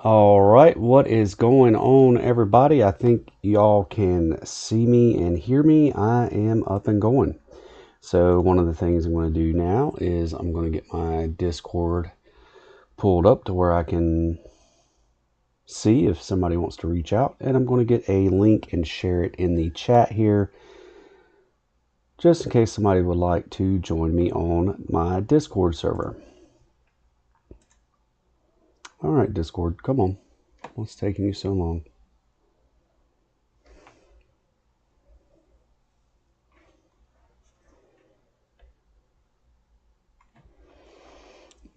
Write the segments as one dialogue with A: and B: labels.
A: All right, what is going on, everybody? I think y'all can see me and hear me. I am up and going. So one of the things I'm going to do now is I'm going to get my Discord pulled up to where I can see if somebody wants to reach out, and I'm going to get a link and share it in the chat here, just in case somebody would like to join me on my Discord server. All right, Discord, come on. What's taking you so long?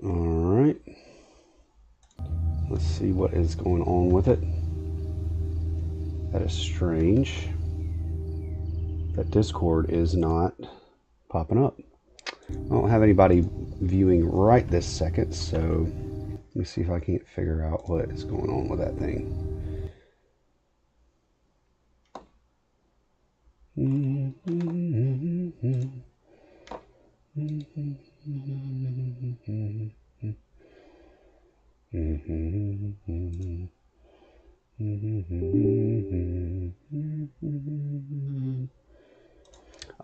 A: All right. Let's see what is going on with it. That is strange. That Discord is not popping up. I don't have anybody viewing right this second, so let me see if I can't figure out what is going on with that thing.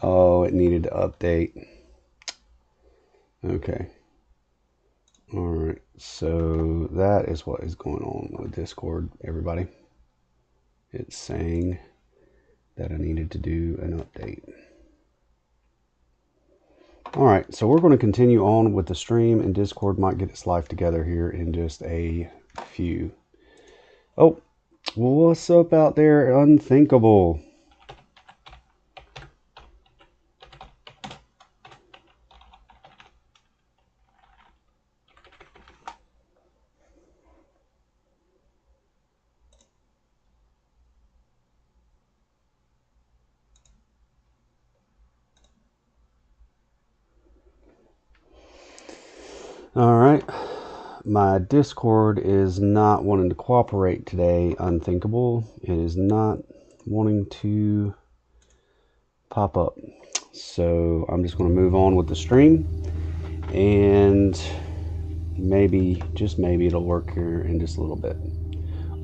A: Oh, it needed to update. Okay. Alright, so that is what is going on with Discord, everybody. It's saying that I needed to do an update. Alright, so we're going to continue on with the stream, and Discord might get its life together here in just a few. Oh, what's up out there, Unthinkable? Alright, my Discord is not wanting to cooperate today, Unthinkable. It is not wanting to pop up. So I'm just going to move on with the stream, and maybe, just maybe, it'll work here in just a little bit.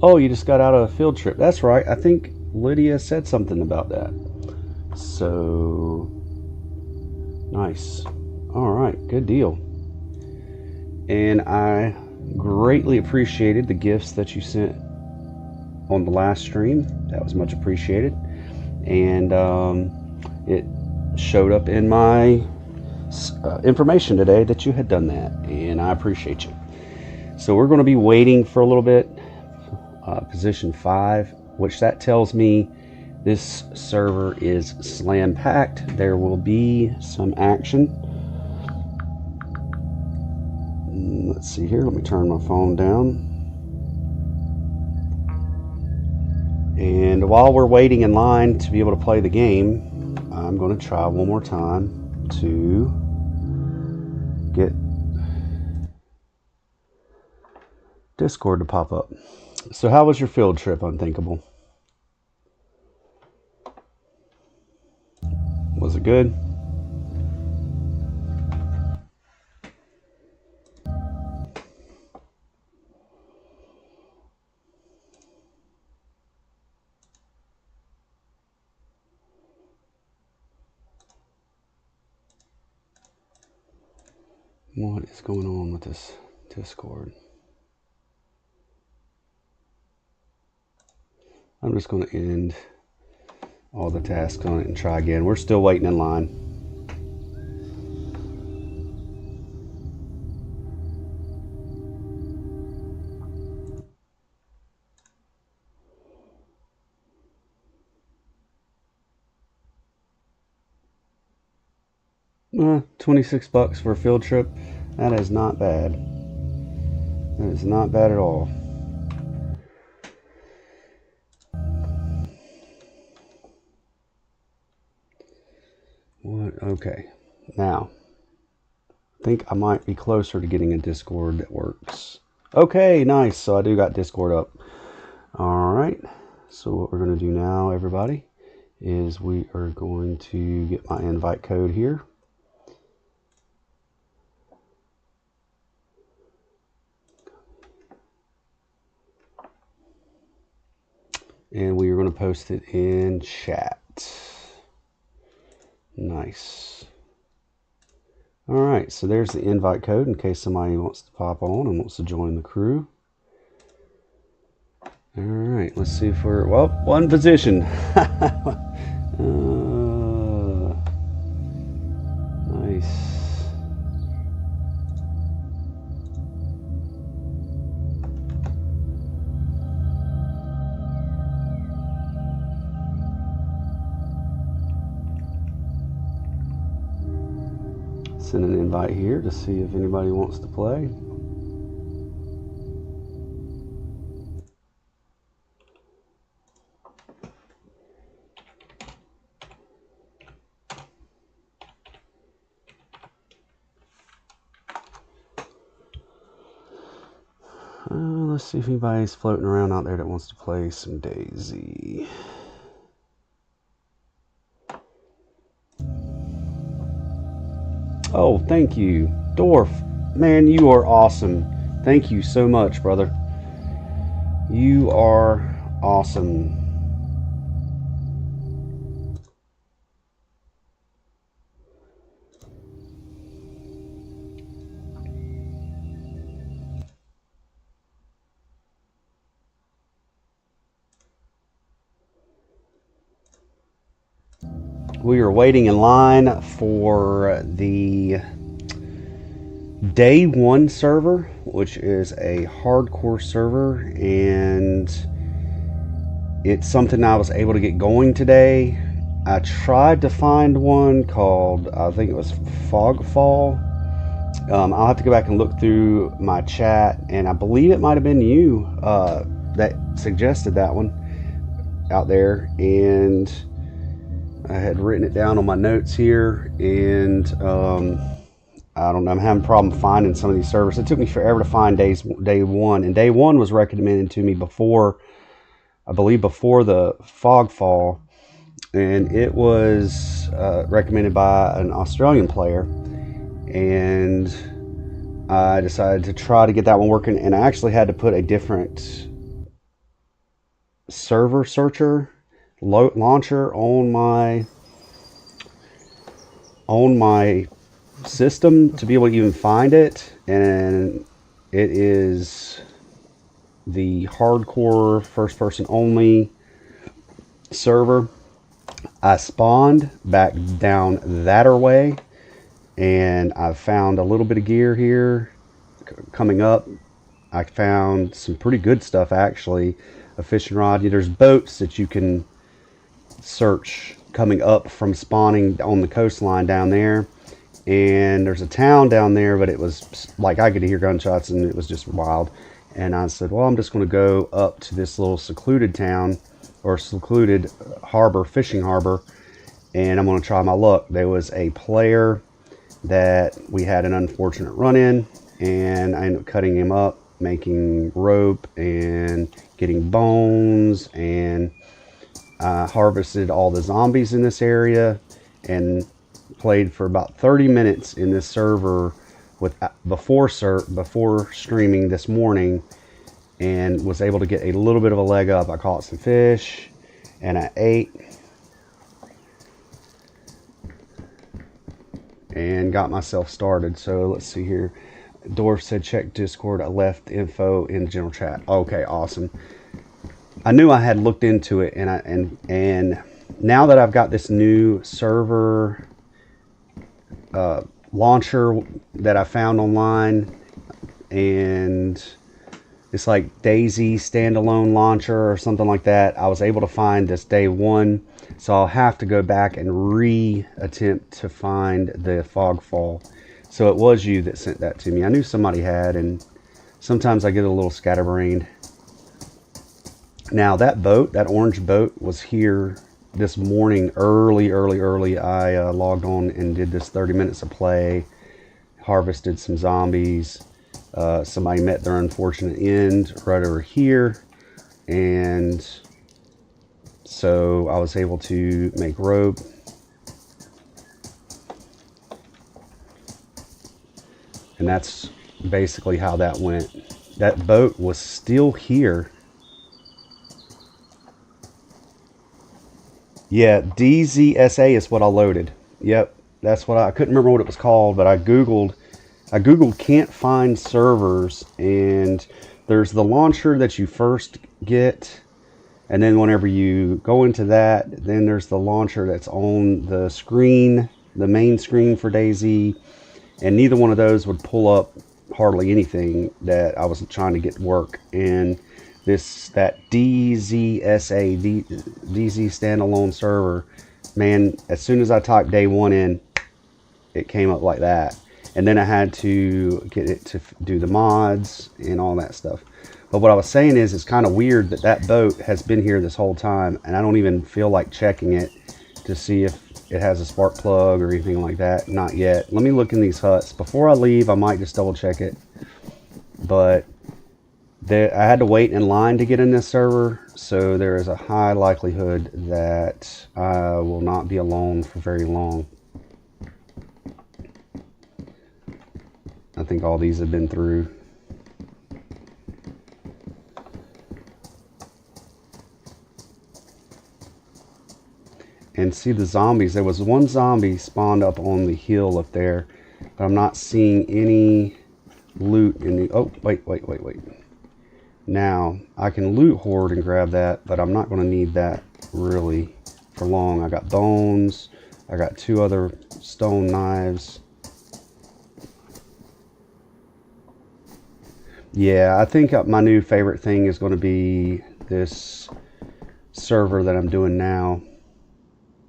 A: Oh, you just got out of a field trip. That's right. I think Lydia said something about that. So, nice. All right, good deal. And I greatly appreciated the gifts that you sent on the last stream. That was much appreciated. And it showed up in my information today that you had done that, and I appreciate you. So we're going to be waiting for a little bit. Position 5, which that tells me this server is slam packed. There will be some action. Let's see here. Let me turn my phone down. And while we're waiting in line to be able to play the game, I'm going to try one more time to get Discord to pop up. So how was your field trip, Unthinkable? Was it good? What is going on with this Discord? I'm just going to end all the tasks on it and try again. We're still waiting in line. $26 for a field trip. That is not bad. That is not bad at all. What? Okay. Now, I think I might be closer to getting a Discord that works. Okay, nice. So I do got Discord up. All right. So what we're going to do now, everybody, is we are going to get my invite code here. and we are going to post it in chat. Nice. All right, so there's the invite code in case somebody wants to pop on and wants to join the crew. All right, let's see if we're, well, one position. Nice. Send an invite here to see if anybody wants to play. Let's see if anybody's floating around out there that wants to play some DayZ. Oh, thank you. Dorf, man, you are awesome. Thank you so much, brother. You are awesome. We are waiting in line for the DayOne server, which is a hardcore server, and it's something I was able to get going today. I tried to find one called, I think it was Fogfall. I'll have to go back and look through my chat, and I believe it might have been you that suggested that one out there, and I had written it down on my notes here, and I don't know, I'm having a problem finding some of these servers. It took me forever to find DayOne, and DayOne was recommended to me before, I believe before the Fogfall, and it was recommended by an Australian player, and I decided to try to get that one working, and I actually had to put a different server searcher launcher on my system to be able to even find it, and it is the hardcore first person only server. I spawned back down that way, and I've found a little bit of gear here coming up. I found some pretty good stuff, actually. A fishing rod. There's boats that you can search coming up from spawning on the coastline down there, and there's a town down there, but it was like I could hear gunshots and it was just wild. And I said, well, I'm just going to go up to this little secluded town, or secluded harbor, fishing harbor, and I'm going to try my luck. There was a player that we had an unfortunate run-in, and I ended up cutting him up, making rope and getting bones, and I harvested all the zombies in this area and played for about 30 minutes in this server with before streaming this morning, and was able to get a little bit of a leg up. I caught some fish and I ate and got myself started. So let's see here. Dorf said check Discord. I left info in the general chat. Okay, awesome. I knew I had looked into it, and now that I've got this new server launcher that I found online, and it's like DayZ standalone launcher or something like that, I was able to find this DayOne. So I'll have to go back and re-attempt to find the Fogfall. So it was you that sent that to me. I knew somebody had, and sometimes I get a little scatterbrained. Now that boat, that orange boat, was here this morning early. I logged on and did this 30 minutes of play, harvested some zombies. Somebody met their unfortunate end right over here, and so I was able to make rope. And that's basically how that went. That boat was still here Yeah, DZSA is what I loaded. Yep, that's what I couldn't remember what it was called, but I googled can't find servers, and there's the launcher that you first get, and then whenever you go into that, then there's the launcher that's on the screen, the main screen for DayZ, and neither one of those would pull up hardly anything that I was trying to get to work. And that DZSA, DZ standalone server, man, as soon as I typed DayOne in, it came up like that. And then I had to get it to do the mods and all that stuff. But what I was saying is, it's kind of weird that that boat has been here this whole time, and I don't even feel like checking it to see if it has a spark plug or anything like that. Not yet. Let me look in these huts. Before I leave, I might just double check it. But I had to wait in line to get in this server, so there is a high likelihood that I will not be alone for very long. I think all these have been through. And see the zombies. There was one zombie spawned up on the hill up there, but I'm not seeing any loot in the... Oh, wait. Now, I can loot hoard and grab that, but I'm not going to need that really for long. I got bones. I got 2 other stone knives. Yeah, I think my new favorite thing is going to be this server that I'm doing now.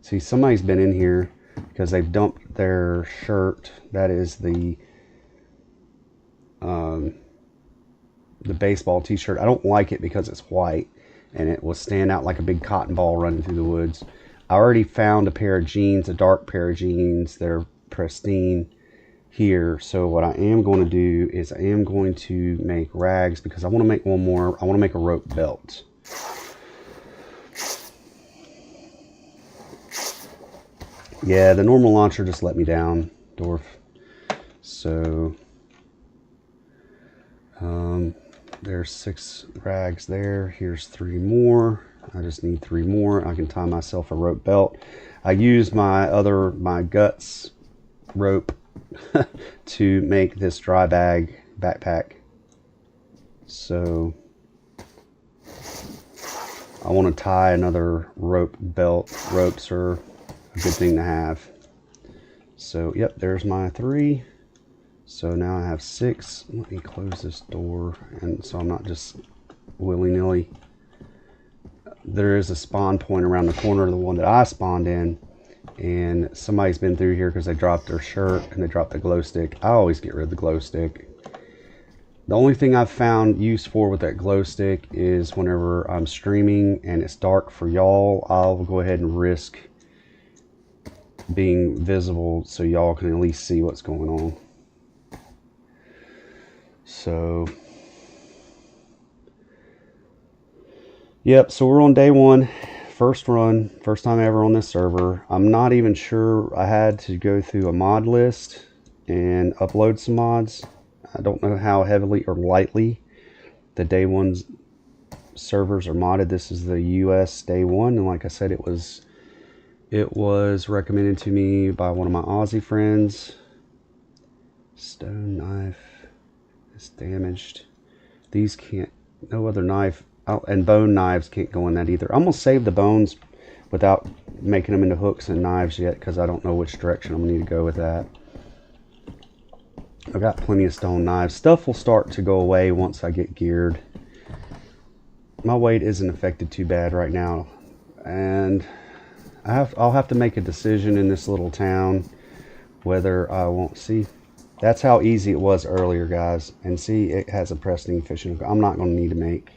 A: See, somebody's been in here because they've dumped their shirt. That is the baseball t-shirt. I don't like it because it's white and it will stand out like a big cotton ball running through the woods. I already found a pair of jeans, a dark pair of jeans. They're pristine here. So what I am going to do is I am going to make rags, because I want to make one more. I want to make a rope belt. Yeah, the normal launcher just let me down, Dwarf. So there's 6 rags there. Here's 3 more. I just need 3 more. I can tie myself a rope belt. I use my guts rope to make this dry bag backpack. So I want to tie another rope belt. Ropes are a good thing to have. So yep, there's my 3. So now I have 6. Let me close this door, and so I'm not just willy-nilly. There is a spawn point around the corner of the one that I spawned in, and somebody's been through here because they dropped their shirt and they dropped the glow stick. I always get rid of the glow stick. The only thing I've found use for with that glow stick is whenever I'm streaming and it's dark for y'all, I'll go ahead and risk being visible so y'all can at least see what's going on. So yep, so we're on day 1, first run, first time ever on this server. I'm not even sure. I had to go through a mod list and upload some mods. I don't know how heavily or lightly the DayOne servers are modded. This is the US DayOne, and like I said, it was recommended to me by one of my Aussie friends. Stone knife is damaged. These can't, no other knife, and bone knives can't go in that either. I'm gonna save the bones without making them into hooks and knives yet, because I don't know which direction I'm gonna need to go with that. I've got plenty of stone knives. Stuff will start to go away once I get geared. My weight isn't affected too bad right now, and I'll have to make a decision in this little town whether I won't see. That's how easy it was earlier, guys. And see, it has a pristine fishing hook. I'm not going to need to make.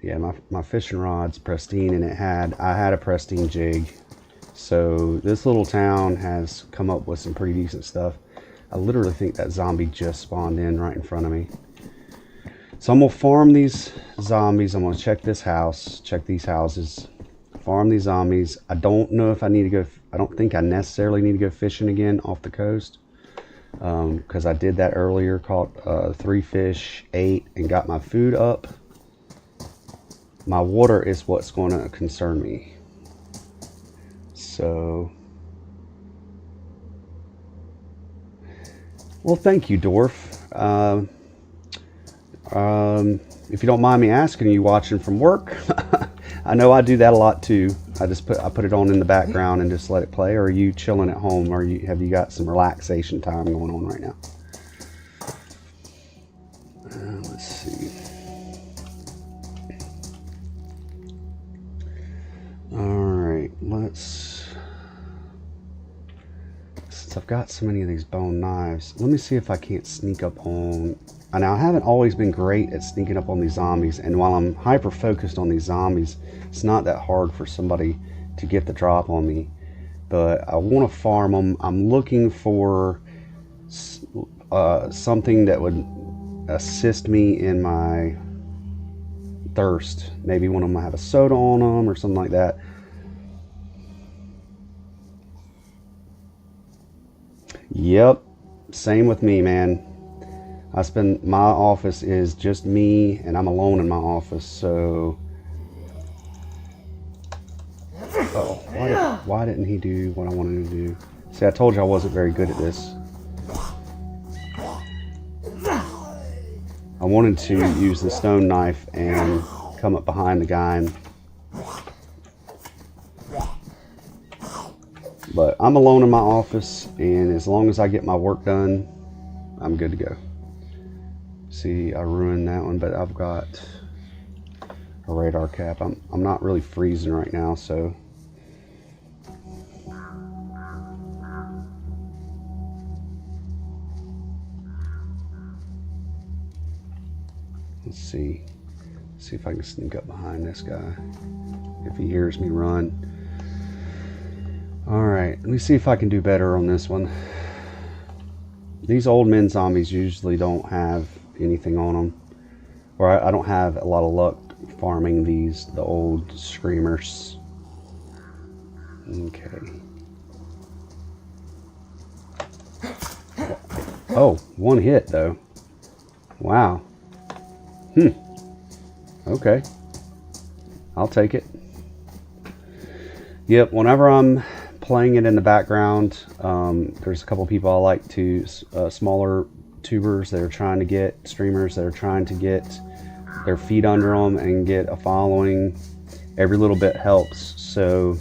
A: Yeah, my fishing rod's pristine, and I had a pristine jig. So this little town has come up with some pretty decent stuff. I literally think that zombie just spawned in right in front of me. So I'm going to farm these zombies. I'm going to check this house, check these houses, farm these zombies. I don't know if I need to go, I don't think I necessarily need to go fishing again off the coast. Because I did that earlier, caught 3 fish, 8, and got my food up. My water is what's going to concern me. So, well, thank you, Dwarf. If you don't mind me asking, are you watching from work? I know I do that a lot too. I put it on in the background and just let it play. Or are you chilling at home? Or have you got some relaxation time going on right now? Let's see. Alright, since I've got so many of these bone knives, let me see if I can't sneak up on... Now, I haven't always been great at sneaking up on these zombies, and while I'm hyper-focused on these zombies, it's not that hard for somebody to get the drop on me. But I want to farm them. I'm looking for something that would assist me in my thirst. Maybe one of them have a soda on them or something like that. Yep, same with me, man. My office is just me, and I'm alone in my office, so... Oh, why didn't he do what I wanted to do? See, I told you I wasn't very good at this. I wanted to use the stone knife and come up behind the guy, but I'm alone in my office, and as long as I get my work done, I'm good to go. See, I ruined that one, but I've got a radar cap. I'm not really freezing right now, so let's see if I can sneak up behind this guy if he hears me run. All right, let me see if I can do better on this one. These old men zombies usually don't have anything on them, or I don't have a lot of luck farming the old screamers. Okay. Oh, one hit though. Wow. Okay, I'll take it. Yep, whenever I'm playing it in the background, there's a couple people I like to, smaller tubers that are trying to get, streamers that are trying to get their feet under them and get a following. Every little bit helps, so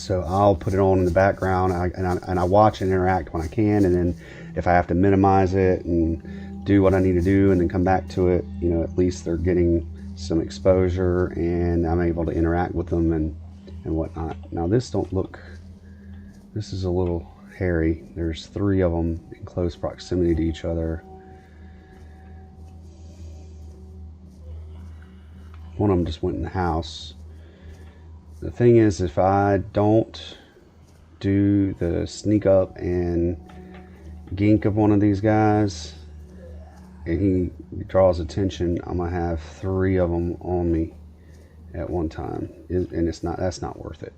A: I'll put it on in the background, and I watch and interact when I can, and then if I have to minimize it and do what I need to do and then come back to it, you know, at least they're getting some exposure and I'm able to interact with them and whatnot. Now this is a little hairy. There's 3 of them in close proximity to each other. One of them just went in the house. The thing is, if I don't do the sneak up and gink of one of these guys and he draws attention, I'm gonna have 3 of them on me at one time, and that's not worth it.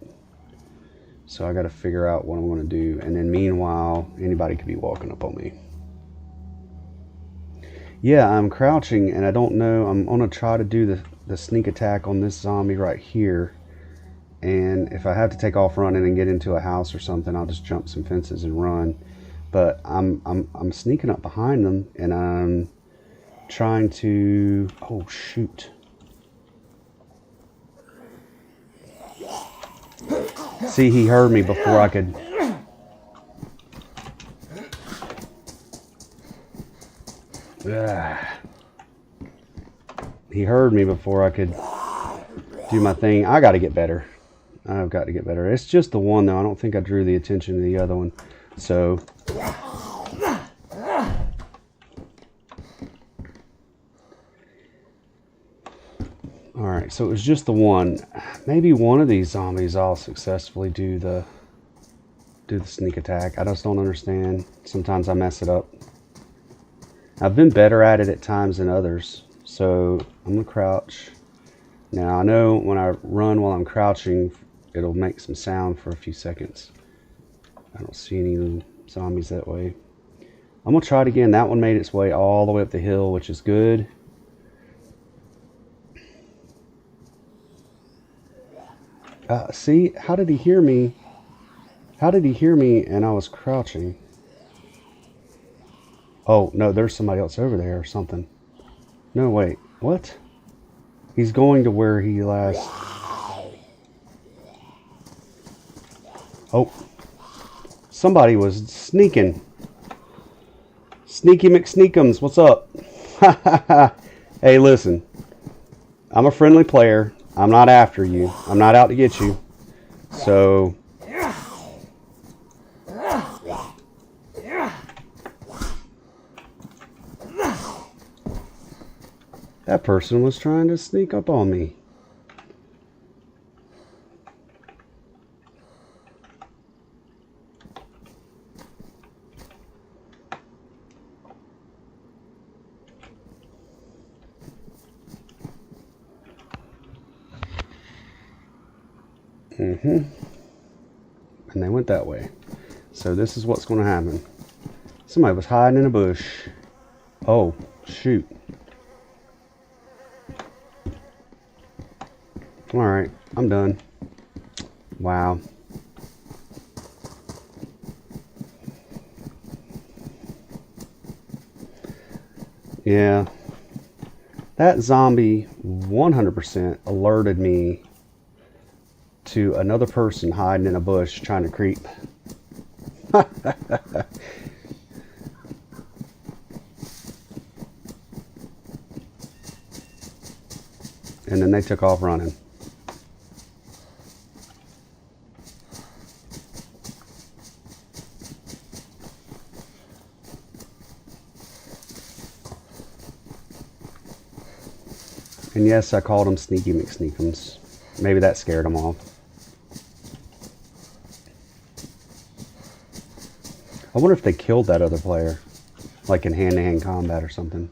A: So I got to figure out what I'm going to do, and then meanwhile anybody could be walking up on me. Yeah, I'm crouching and I don't know. I'm going to try to do the sneak attack on this zombie right here, and if I have to take off running and get into a house or something, I'll just jump some fences and run. But I'm sneaking up behind them, and I'm trying to... Oh shoot. See, he heard me before I could... He heard me before I could do my thing. I got to get better. I've got to get better. It's just the one, though. I don't think I drew the attention to the other one. So... Alright, so it was just the one. Maybe one of these zombies I'll successfully do the sneak attack. I just don't understand. Sometimes I mess it up. I've been better at it at times than others. So I'm going to crouch. Now I know when I run while I'm crouching, it'll make some sound for a few seconds. I don't see any zombies that way. I'm going to try it again. That one made its way all the way up the hill, which is good. See, how did he hear me? How did he hear me and I was crouching? Oh, no, there's somebody else over there or something. No, wait. What? He's going to where he last... Oh. Somebody was sneaking. Sneaky McSneakums, what's up? Hey, listen. I'm a friendly player. I'm not after you. I'm not out to get you. So... That person was trying to sneak up on me. And they went that way. So this is what's going to happen. Somebody was hiding in a bush. Oh, shoot. Alright, I'm done. Wow. Yeah. That zombie 100% alerted me to another person hiding in a bush trying to creep. And then they took off running. And yes, I called them Sneaky McSneakums. Maybe that scared them off. I wonder if they killed that other player, like in hand-to-hand combat or something.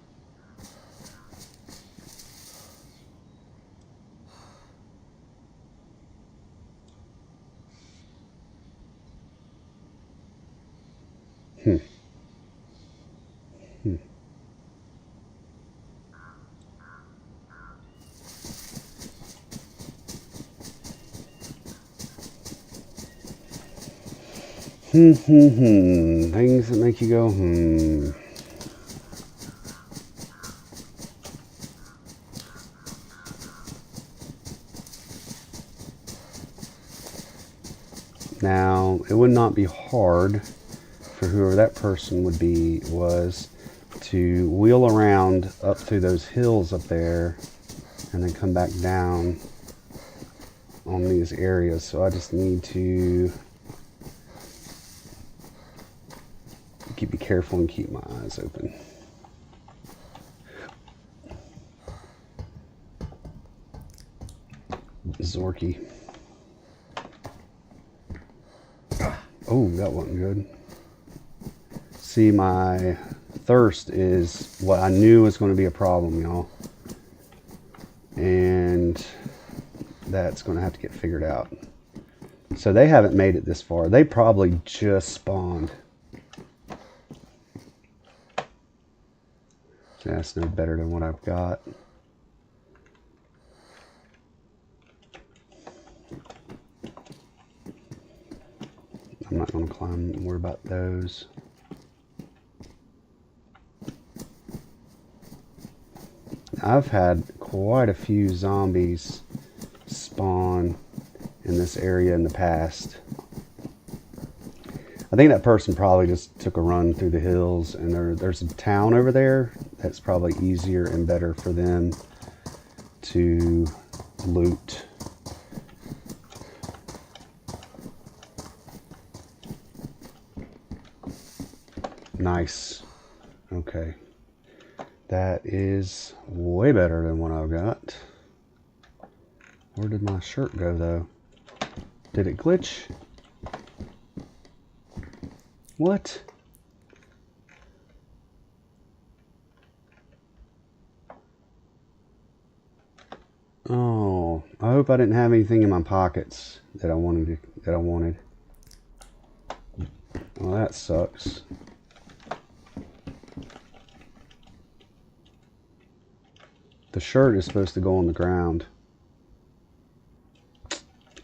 A: Things that make you go, Now, it would not be hard for whoever that person was to wheel around up through those hills up there and then come back down on these areas. So I just need to be careful and keep my eyes open. Zorky. Oh, that wasn't good. See, my thirst is what I knew was going to be a problem, y'all. And that's going to have to get figured out. So they haven't made it this far. They probably just spawned. That's no better than what I've got. I'm not going to climb and worry about those. I've had quite a few zombies spawn in this area in the past. I think that person probably just took a run through the hills, and there's a town over there that's probably easier and better for them to loot. Nice. Okay. That is way better than what I've got. Where did my shirt go, though? Did it glitch? What? Oh, I hope I didn't have anything in my pockets that I wanted. Well, that sucks. The shirt is supposed to go on the ground.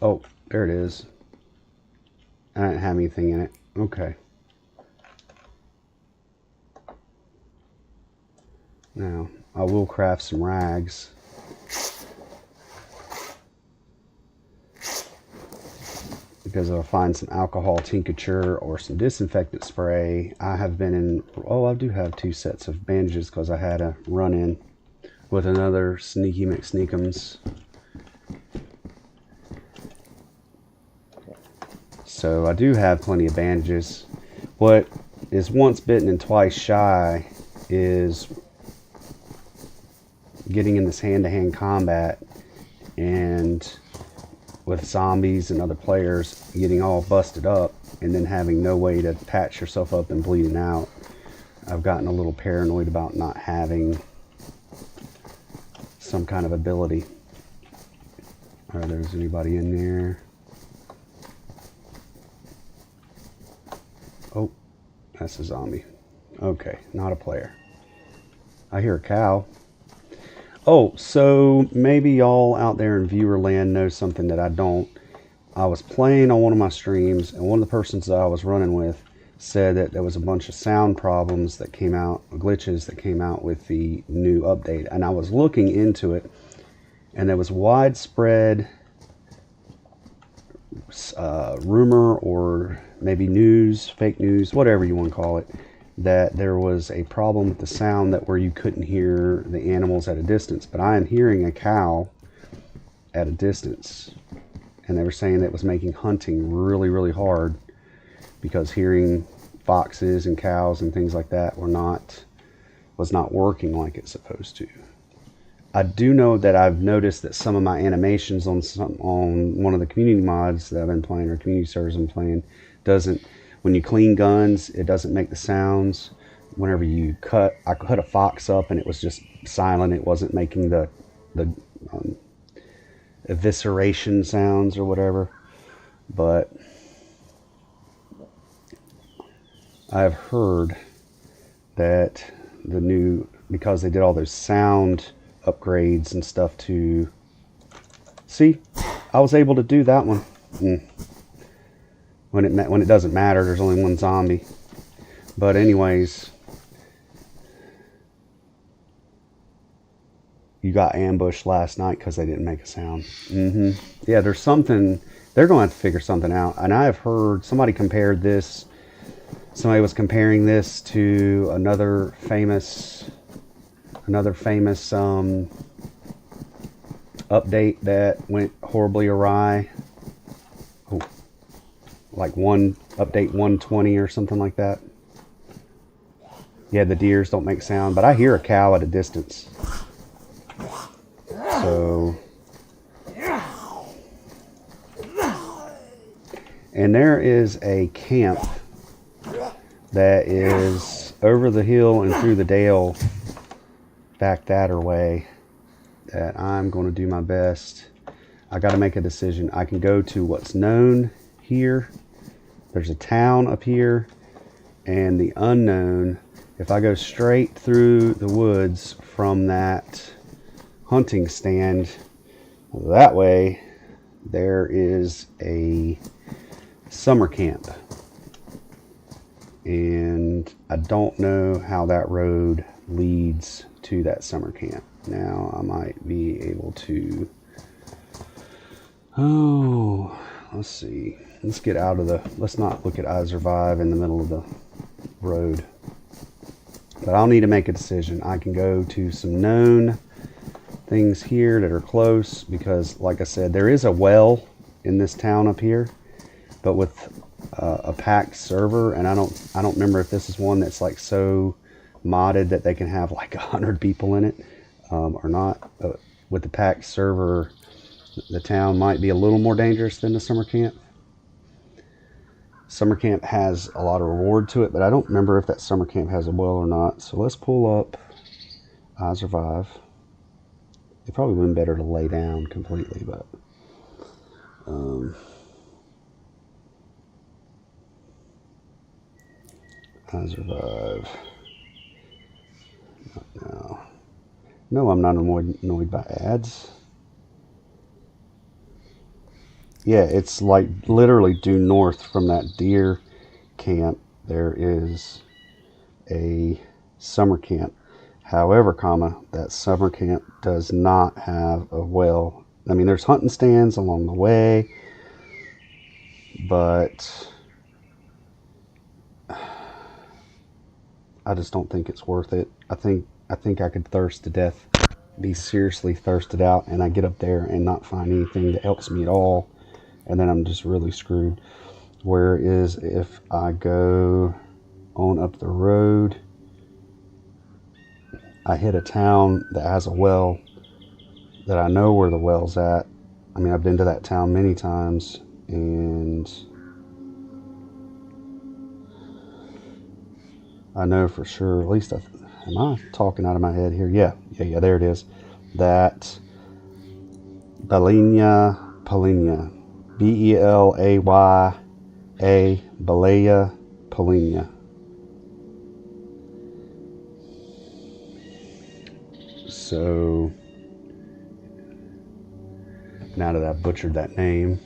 A: Oh, there it is. I didn't have anything in it. Okay. Now, I will craft some rags. Because if I find some alcohol tincture or some disinfectant spray, I have been in... Oh, I do have 2 sets of bandages because I had a run-in with another Sneaky McSneakums. So I do have plenty of bandages. What is once bitten and twice shy is getting in this hand-to-hand combat and with zombies and other players getting all busted up and then having no way to patch yourself up and bleeding out. I've gotten a little paranoid about not having some kind of ability. Are there anybody in there? Oh, that's a zombie. Okay, not a player. I hear a cow. Oh, so maybe y'all out there in viewer land know something that I don't. I was playing on one of my streams, and one of the persons that I was running with said that there was a bunch of sound problems that came out, glitches that came out with the new update. And I was looking into it, and there was widespread rumor, or maybe news, fake news, whatever you want to call it, that there was a problem with the sound that where you couldn't hear the animals at a distance. But I am hearing a cow at a distance, and they were saying that it was making hunting really, really hard because hearing foxes and cows and things like that was not working like it's supposed to. I do know that I've noticed that some of my animations on one of the community mods that I've been playing, or community servers I'm playing, doesn't, when you clean guns, it doesn't make the sounds. Whenever you I cut a fox up and it was just silent. It wasn't making the evisceration sounds or whatever. But I've heard that the new, because they did all those sound upgrades and stuff to... See, I was able to do that one. When it doesn't matter, there's only one zombie. But anyways, you got ambushed last night because they didn't make a sound. Yeah, there's something, they're going to have to figure something out. And I have heard somebody compared this, somebody was comparing this to another famous update that went horribly awry. Oh, like update 120 or something like that. Yeah, the deers don't make sound, but I hear a cow at a distance. So, and there is a camp that is over the hill and through the dale back that way that I'm going to do my best. I got to make a decision. I can go to what's known here. There's a town up here, and the unknown. If I go straight through the woods from that hunting stand, that way there is a summer camp. And I don't know how that road leads to that summer camp. Now I might be able to... Oh, let's see. Let's get out of the... Let's not look at I Survive in the middle of the road. But I'll need to make a decision. I can go to some known things here that are close, because like I said, there is a well in this town up here, but with a packed server, and I don't remember if this is one that's like so modded that they can have like 100 people in it or not. But with the packed server, the town might be a little more dangerous than the summer camp. Summer camp has a lot of reward to it, but I don't remember if that summer camp has a well or not. So let's pull up I Survive. It probably would have been better to lay down completely, but I Survive. No, I'm not annoyed by ads. Yeah, it's like literally due north from that deer camp. There is a summer camp. However, that summer camp does not have a well. I mean, there's hunting stands along the way, but I just don't think it's worth it. I think I could thirst to death, be seriously thirsted out, and I get up there and not find anything that helps me at all, and then I'm just really screwed. Whereas if I go on up the road, I hit a town that has a well that I know where the well's at. I mean, I've been to that town many times, and I know for sure, at least am I talking out of my head here? Yeah, there it is. That Belaya, B-E-L-A-Y-A, Belaya, Polina. So, now that I've butchered that name,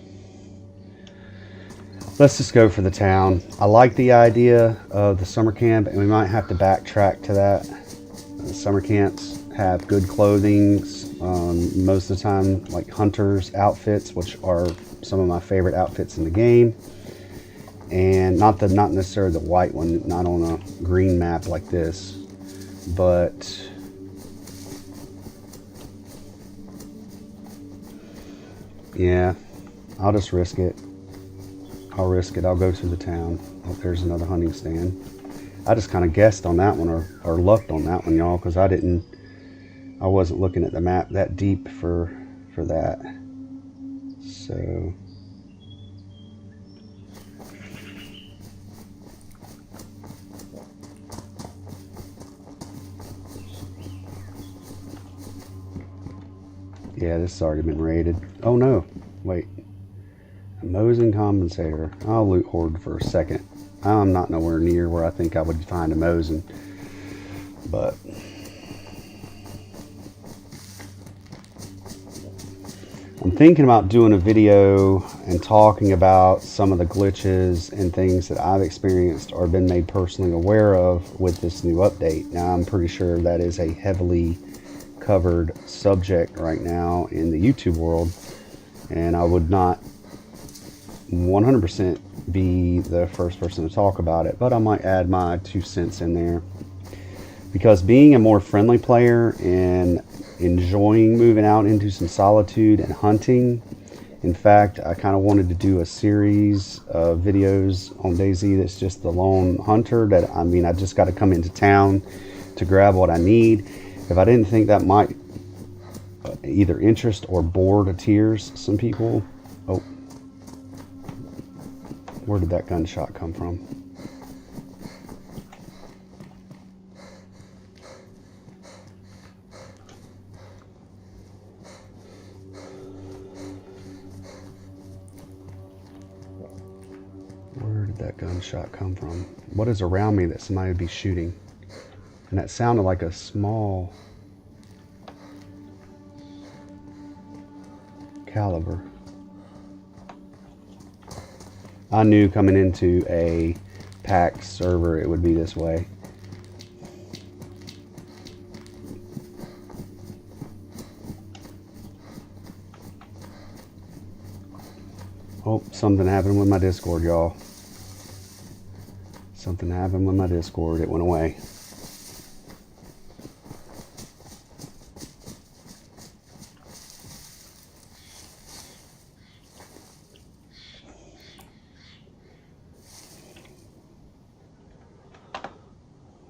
A: let's just go for the town. I like the idea of the summer camp, and we might have to backtrack to that. The summer camps have good clothing, most of the time like hunters outfits, which are some of my favorite outfits in the game. And not necessarily the white one, not on a green map like this, but yeah, I'll just risk it. I'll risk it. I'll go to the town. Oh, there's another hunting stand. I just kind of guessed on that one, or lucked on that one, y'all, because I wasn't looking at the map that deep for that. So yeah, this has already been raided. Oh no, wait. A Mosin compensator. I'll loot horde for a second. I'm not nowhere near where I think I would find a Mosin, but I'm thinking about doing a video and talking about some of the glitches and things that I've experienced or been made personally aware of with this new update. Now, I'm pretty sure that is a heavily covered subject right now in the YouTube world, and I would not 100% be the first person to talk about it, but I might add my 2 cents in there, because being a more friendly player and enjoying moving out into some solitude and hunting, in fact, I kind of wanted to do a series of videos on DayZ that's just the lone hunter. That, I mean, I just got to come into town to grab what I need. If I didn't think that might either interest or bore to tears some people. Oh, where did that gunshot come from? Where did that gunshot come from? What is around me that somebody would be shooting? And that sounded like a small caliber. I knew coming into a packed server it would be this way. Oh, something happened with my Discord, y'all. Something happened with my Discord. It went away.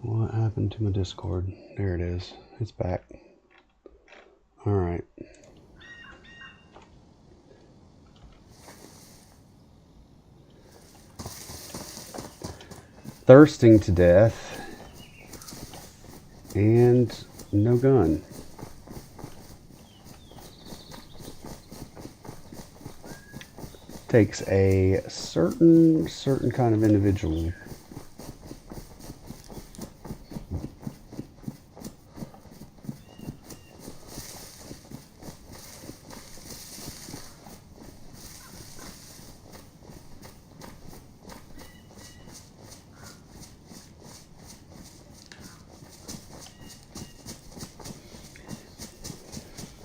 A: What happened to my Discord? There it is. It's back. All right. Thirsting to death and no gun. Takes a certain kind of individual.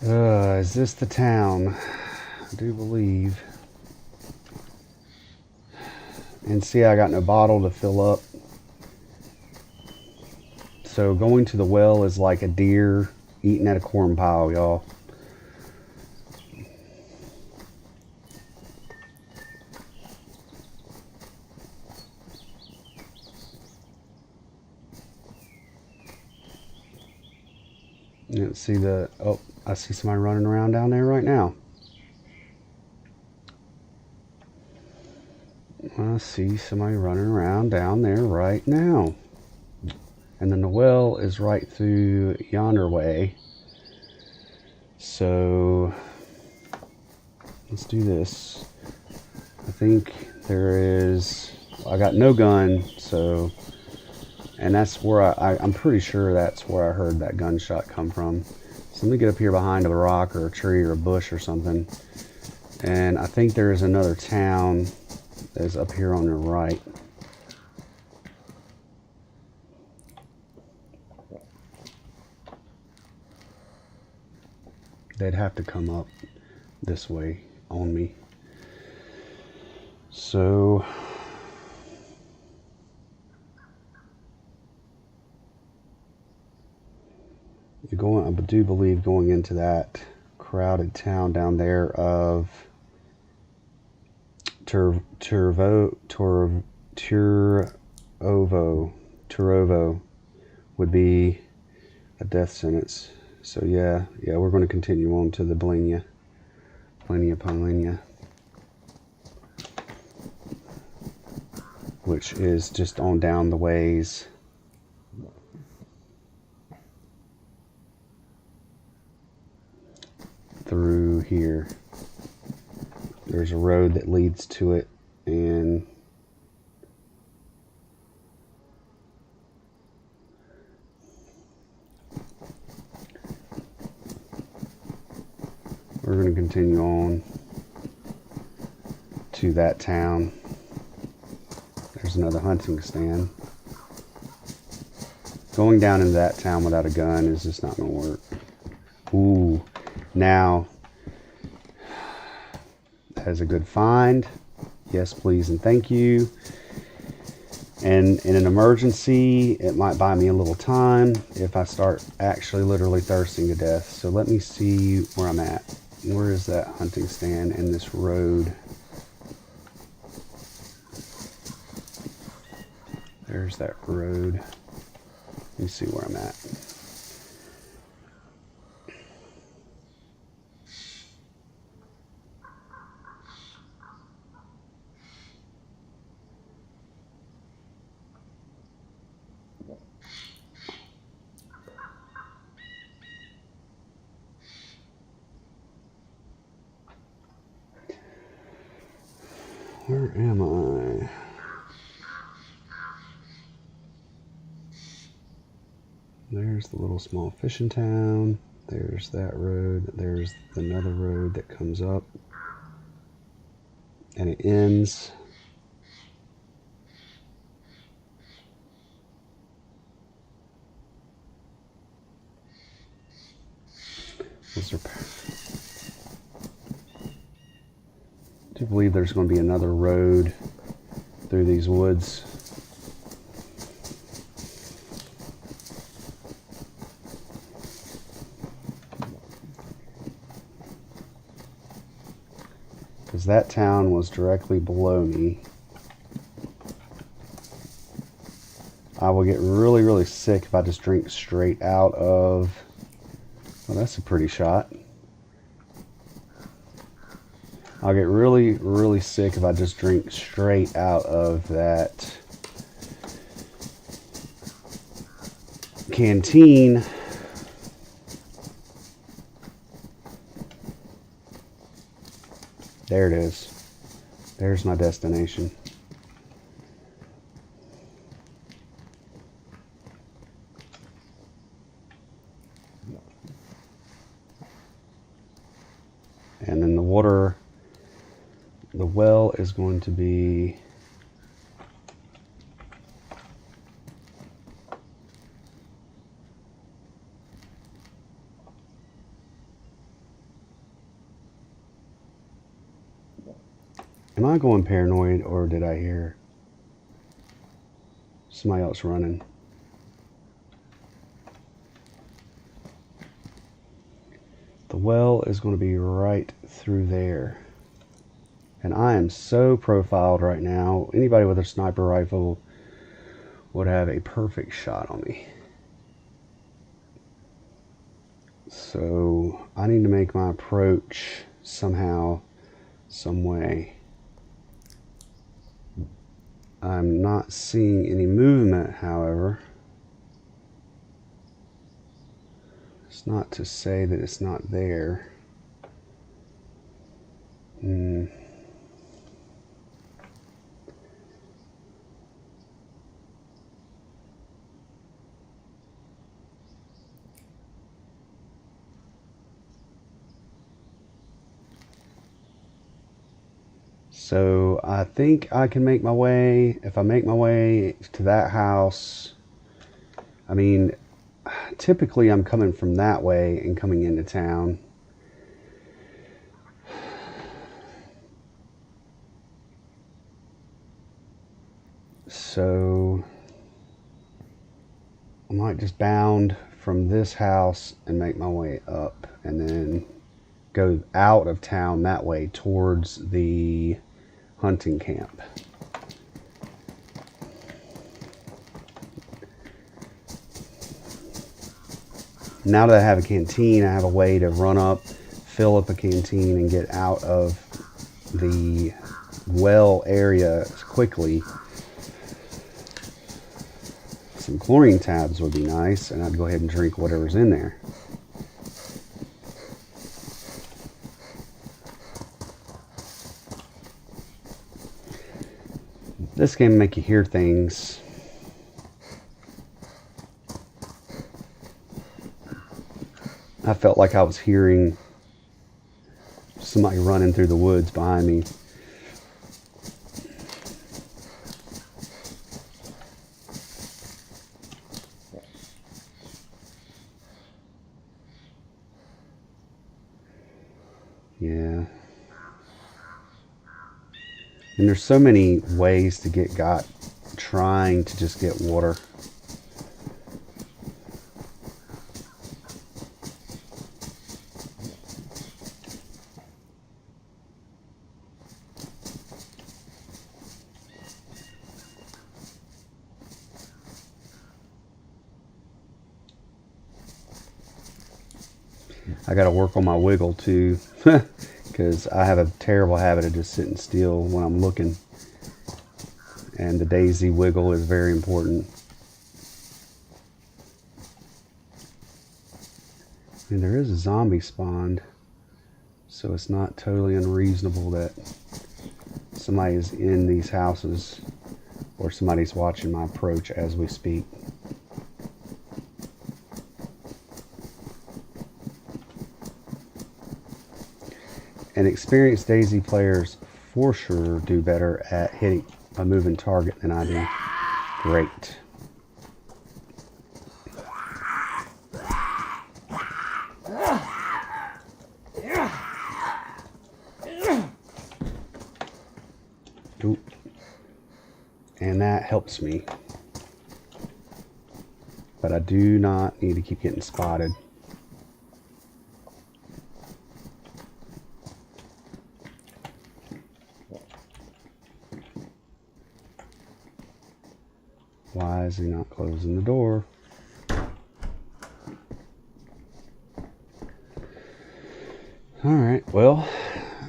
A: Is this the town? I do believe. And see, I got no bottle to fill up. So going to the well is like a deer eating at a corn pile, y'all. Let's see the, oh, I see somebody running around down there right now. I see somebody running around down there right now. And then the well is right through yonder way. So let's do this. I think there is, I got no gun, so, and that's where I'm pretty sure that's where I heard that gunshot come from. So let me get up here behind a rock or a tree or a bush or something. And I think there is another town that's up here on the right. They'd have to come up this way on me. So you're going, I do believe going into that crowded town down there of Turovo would be a death sentence. So yeah, we're going to continue on to the Polenia, which is just on down the ways. Through here. There's a road that leads to it, and we're going to continue on to that town. There's another hunting stand. Going down into that town without a gun is just not going to work. Ooh, now that is a good find. Yes, please, and thank you. And in an emergency, it might buy me a little time if I start actually literally thirsting to death. So let me see where I'm at. Where is that hunting stand in this road? There's that road. Let me see where I'm at. Where am I? There's the little small fishing town. There's that road. There's another road that comes up. And it ends. I do believe there's going to be another road through these woods. Because that town was directly below me. I will get really, really sick if I just drink straight out of... Well, that's a pretty shot. I'll get really, really sick if I just drink straight out of that canteen. There it is. There's my destination. And then the water, the well is going to be Am I going paranoid, or did I hear somebody else running? The well is going to be right through there. And I am so profiled right now. Anybody with a sniper rifle would have a perfect shot on me. So I need to make my approach somehow, some way. I'm not seeing any movement, however. It's not to say that it's not there. So I think I can make my way. If I make my way to that house, I mean, typically I'm coming from that way and coming into town. So I might just bound from this house and make my way up and then go out of town that way towards the hunting camp. Now that I have a canteen, I have a way to run up, fill up a canteen, and get out of the well area quickly. Some chlorine tabs would be nice, and I'd go ahead and drink whatever's in there. This game make you hear things. I felt like I was hearing somebody running through the woods behind me. Yeah. And there's so many ways to get got trying to just get water. I got to work on my wiggle too, because I have a terrible habit of just sitting still when I'm looking. And the DayZ wiggle is very important. And there is a zombie spawned, so it's not totally unreasonable that somebody is in these houses or somebody's watching my approach as we speak. And experienced DayZ players for sure do better at hitting a moving target than I do. Great. Oop. And that helps me. But I do not need to keep getting spotted. Why is he not closing the door? Alright, well,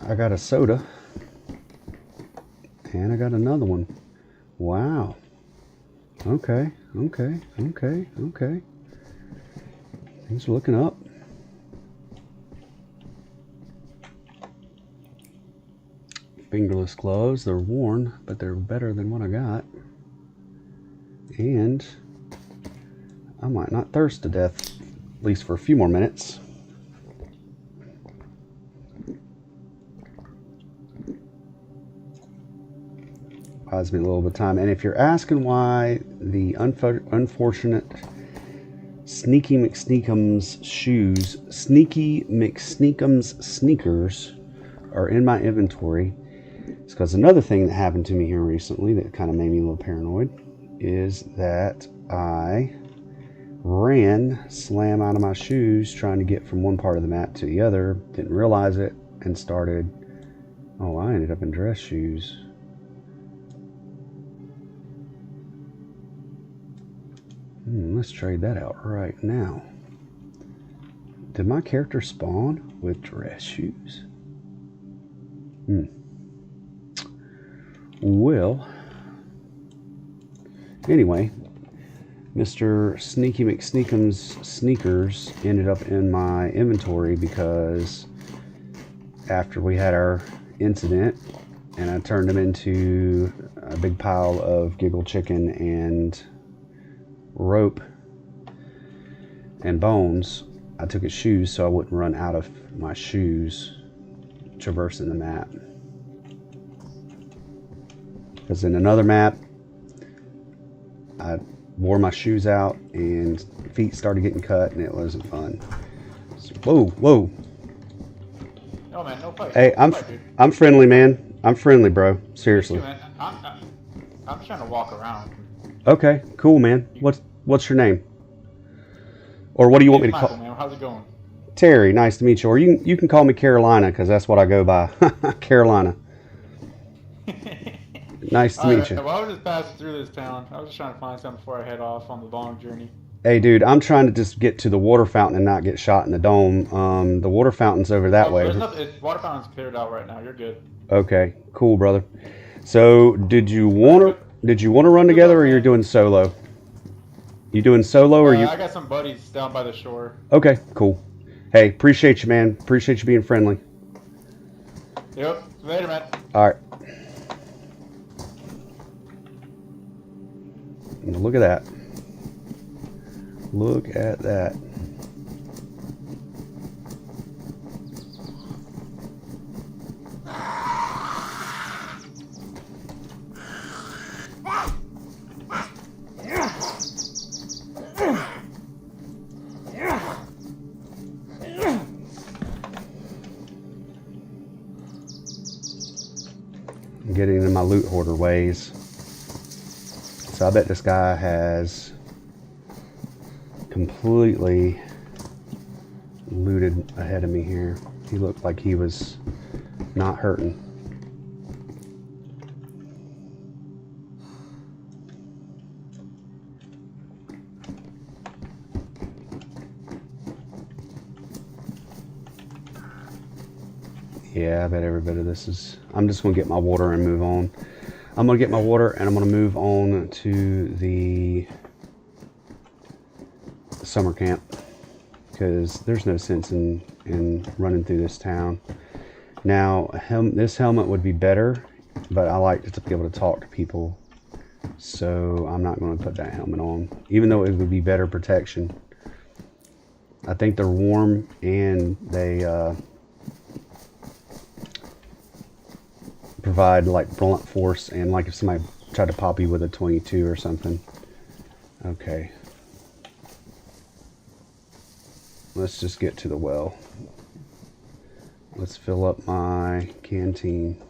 A: I got a soda. And I got another one. Wow. Okay. Things are looking up. Fingerless gloves. They're worn, but they're better than what I got. And I might not thirst to death, at least for a few more minutes. Buys me a little bit of time. And if you're asking why the unfortunate Sneaky McSneakums shoes, Sneaky McSneakums sneakers are in my inventory, It's because another thing that happened to me here recently that kind of made me a little paranoid is that I ran slam out of my shoes trying to get from one part of the map to the other, didn't realize it, and started, oh, I ended up in dress shoes. Let's trade that out right now. Did my character spawn with dress shoes? Well, anyway, Mr. Sneaky McSneakums sneakers ended up in my inventory because after we had our incident and I turned them into a big pile of giggle chicken and rope and bones, I took his shoes so I wouldn't run out of my shoes traversing the map. Because in another map, I wore my shoes out and feet started getting cut and it wasn't fun. So, whoa.
B: No, man, no fight.
A: Hey,
B: no fight,
A: I'm friendly, man. I'm friendly, bro. Seriously.
B: Too, man. I'm just trying to walk around.
A: Okay, cool, man. What's your name? Or what do you want me to call?
B: Man, how's it going?
A: Terry, nice to meet you. Or you can call me Carolina because that's what I go by. Carolina. Nice to meet you.
B: Well, I was just passing through this town. I was just trying to find something before I head off on the long journey.
A: Hey, dude, I'm trying to just get to the water fountain and not get shot in the dome. The water fountain's over that way.
B: Water fountain's cleared out right now. You're good.
A: Okay, cool, brother. So, did you want to run together, or you're doing solo? You doing solo, or you?
B: I got some buddies down by the shore.
A: Okay, cool. Hey, appreciate you, man. Appreciate you being friendly.
B: Yep. Later, man.
A: All right. Look at that. Look at that. I'm getting into my loot hoarder ways. So I bet this guy has completely looted ahead of me here. He looked like he was not hurting. Yeah, I bet every bit of this is... I'm just going to get my water and move on. I'm going to get my water and I'm going to move on to the summer camp, because there's no sense in running through this town. Now, this helmet would be better, but I like to be able to talk to people, so I'm not going to put that helmet on, even though it would be better protection. I think they're warm and they provide like blunt force, and like if somebody tried to pop you with a 22 or something. Okay. Let's just get to the well. Let's fill up my canteen.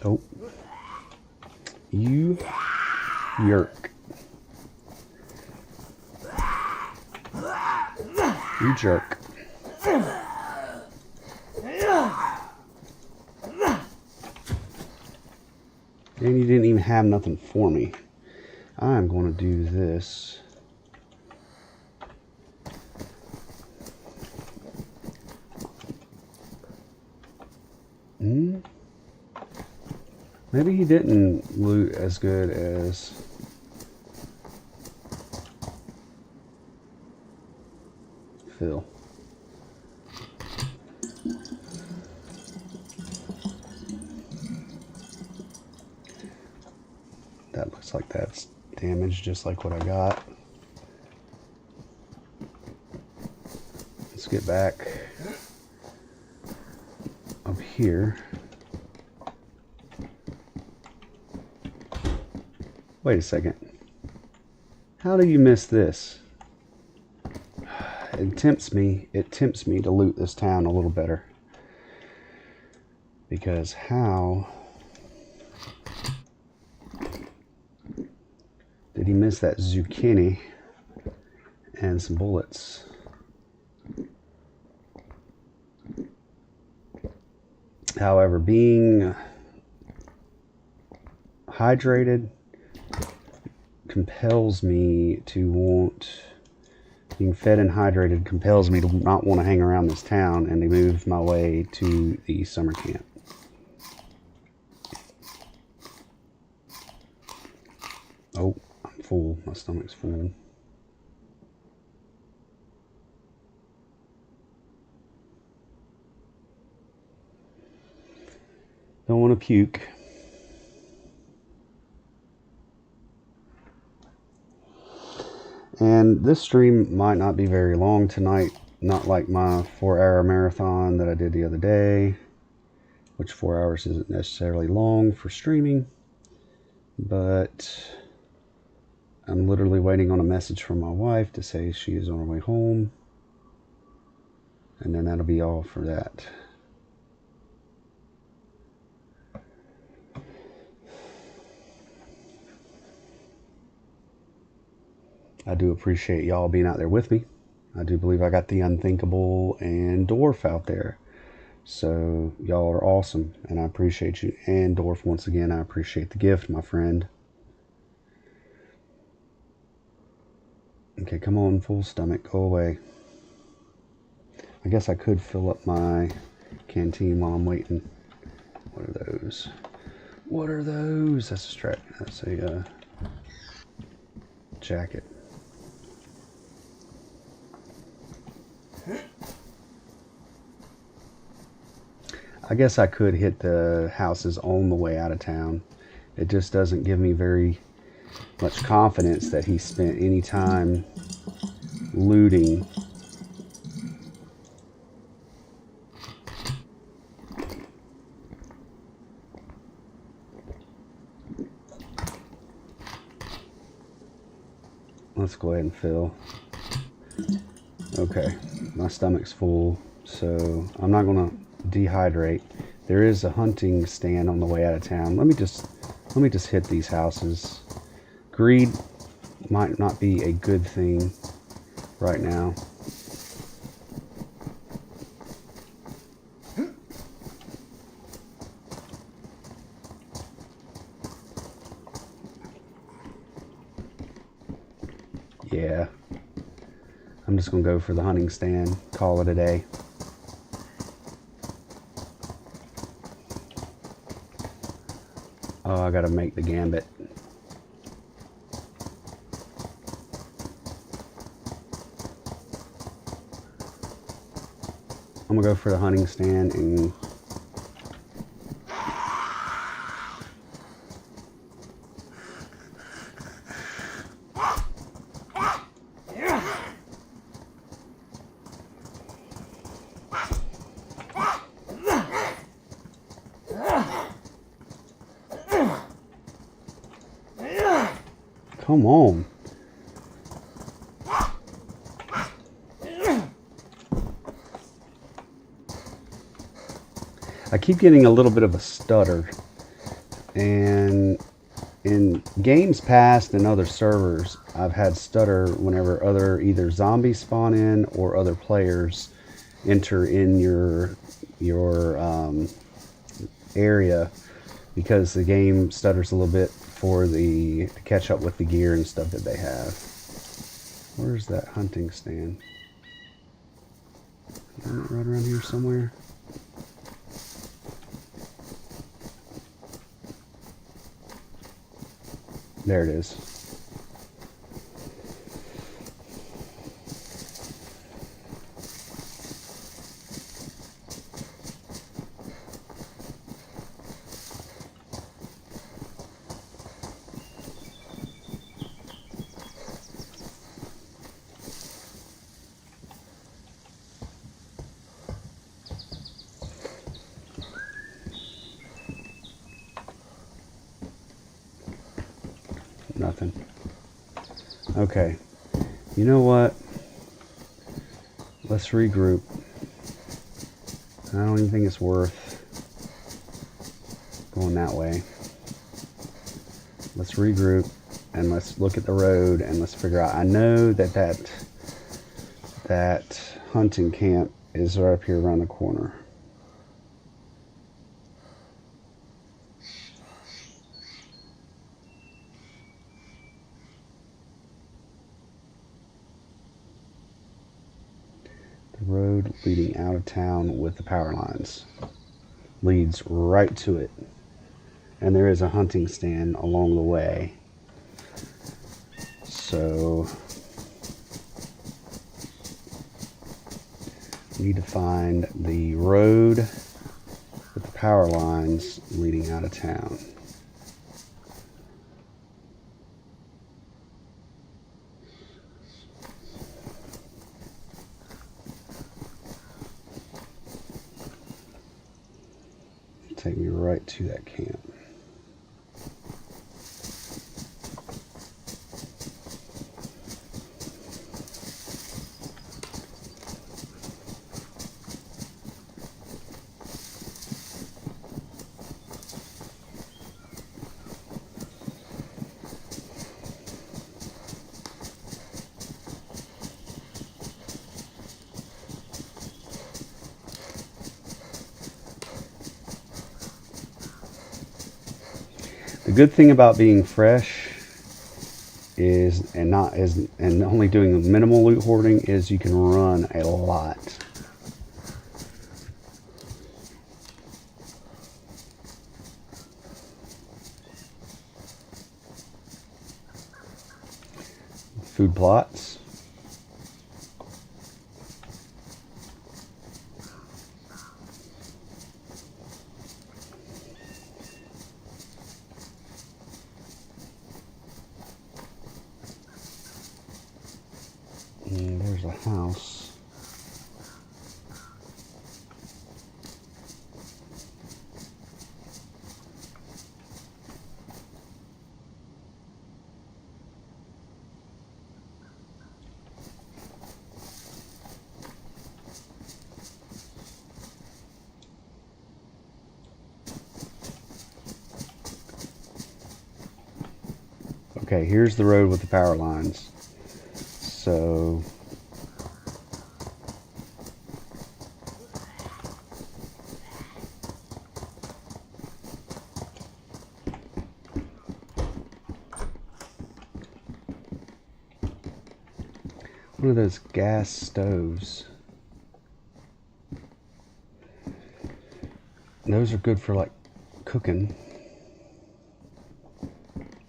A: Oh. You yerk. You jerk. And you didn't even have nothing for me. I'm going to do this. Maybe he didn't loot as good as... Phil. That looks like that's damaged, just like what I got. Let's get back up here. Wait a second. How do you miss this? It tempts me to loot this town a little better. Because how did he miss that zucchini and some bullets? However, being hydrated compels me to want, being fed and hydrated compels me to not want to hang around this town and to move my way to the summer camp. Oh, I'm full. My stomach's full. Don't want to puke. And this stream might not be very long tonight, not like my 4-hour marathon that I did the other day, which 4 hours isn't necessarily long for streaming, but I'm literally waiting on a message from my wife to say she is on her way home, and then that'll be all for that. I do appreciate y'all being out there with me. I do believe I got the Unthinkable and Dwarf out there. So y'all are awesome, and I appreciate you. And Dwarf, once again, I appreciate the gift, my friend. Okay, come on, full stomach, go away. I guess I could fill up my canteen while I'm waiting. What are those? What are those? That's a jacket. I guess I could hit the houses on the way out of town. It just doesn't give me very much confidence that he spent any time looting. Let's go ahead and fill. Okay, my stomach's full, so I'm not gonna dehydrate. There is a hunting stand on the way out of town. Let me just hit these houses. Greed might not be a good thing right now. Yeah, I'm just gonna go for the hunting stand, call it a day. Oh, I gotta make the gambit. I'm gonna go for the hunting stand and come on. I keep getting a little bit of a stutter, and in games past and other servers, I've had stutter whenever other either zombies spawn in or other players enter in your area, because the game stutters a little bit to catch up with the gear and stuff that they have. Where's that hunting stand? Isn't it right around here somewhere? There it is. nothing. Okay. You know what? Let's regroup. I don't even think it's worth going that way. Let's regroup and let's look at the road and let's figure out. I know that hunting camp is right up here around the corner. The road leading out of town with the power lines leads right to it. And there is a hunting stand along the way. So we need to find the road with the power lines leading out of town. Take me right to that camp. The good thing about being fresh is and only doing minimal loot hoarding is you can run a lot. Food plots. And there's a house. Okay, here's the road with the power lines. So one of those gas stoves. Those are good for like cooking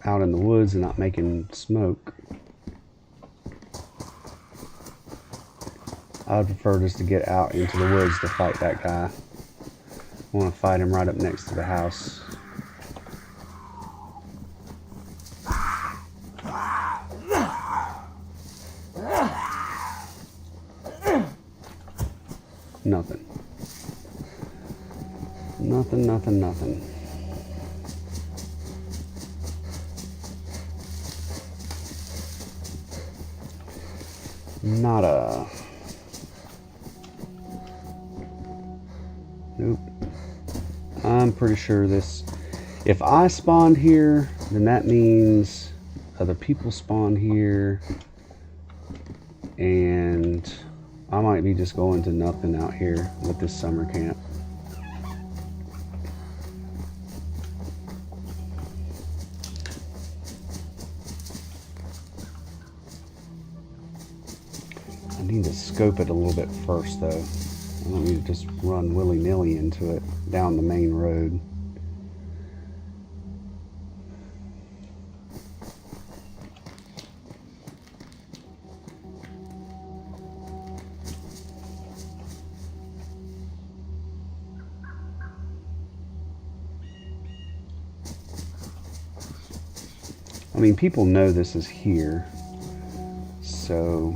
A: out in the woods and not making smoke. I would prefer just to get out into the woods to fight that guy. I want to fight him right up next to the house. Nothing. Nothing, nothing, nothing. Nada. Nope. I'm pretty sure this... If I spawned here, then that means other people spawned here. And I might be just going to nothing out here with this summer camp. I need to scope it a little bit first though. I don't need to just run willy-nilly into it down the main road. I mean, people know this is here, so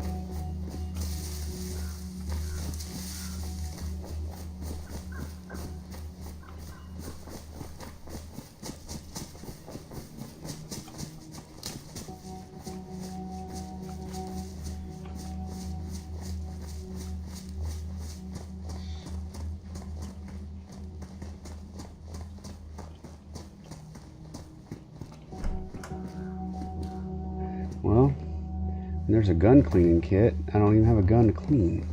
A: There's a gun cleaning kit. I don't even have a gun to clean.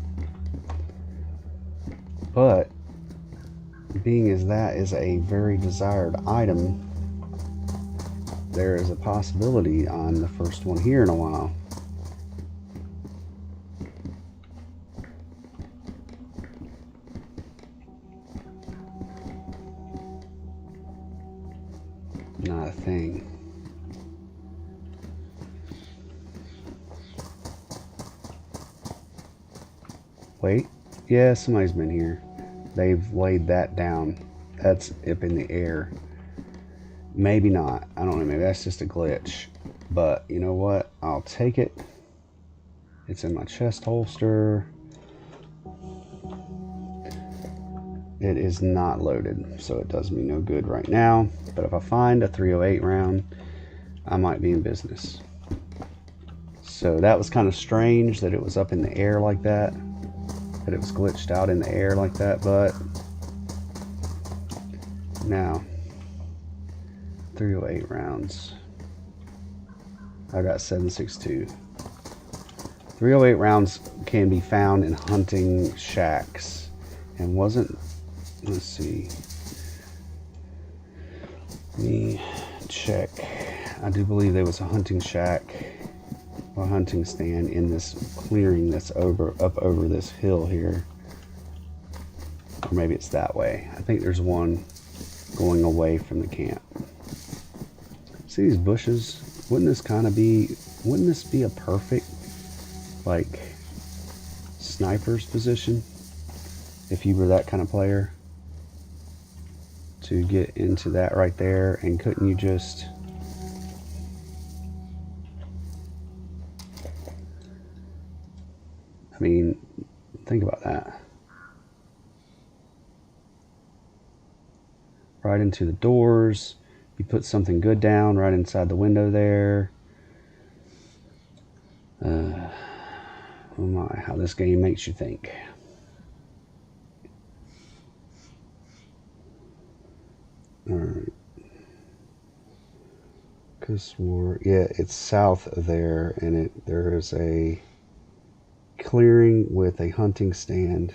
A: But being as that is a very desired item, there is a possibility I'm the first one here in a while. Not a thing. Wait, yeah, somebody's been here. They've laid that down. That's up in the air. Maybe not. I don't know. Maybe that's just a glitch. But you know what? I'll take it. It's in my chest holster. It is not loaded, so it does me no good right now. But if I find a 308 round, I might be in business. So that was kind of strange that it was up in the air like that. That it was glitched out in the air like that, but now 308 rounds. I got 7.62. 308 rounds can be found in hunting shacks, and wasn't, let's see, let me check. I do believe there was a hunting shack or hunting stand in this clearing that's up over this hill here, or maybe it's that way. I think there's one going away from the camp. See these bushes? Wouldn't this be a perfect like sniper's position if you were that kind of player, to get into that right there? And couldn't you just, I mean, think about that. Right into the doors. You put something good down right inside the window there. Oh my, how this game makes you think. Alright. Yeah, it's south of there, and there is a clearing with a hunting stand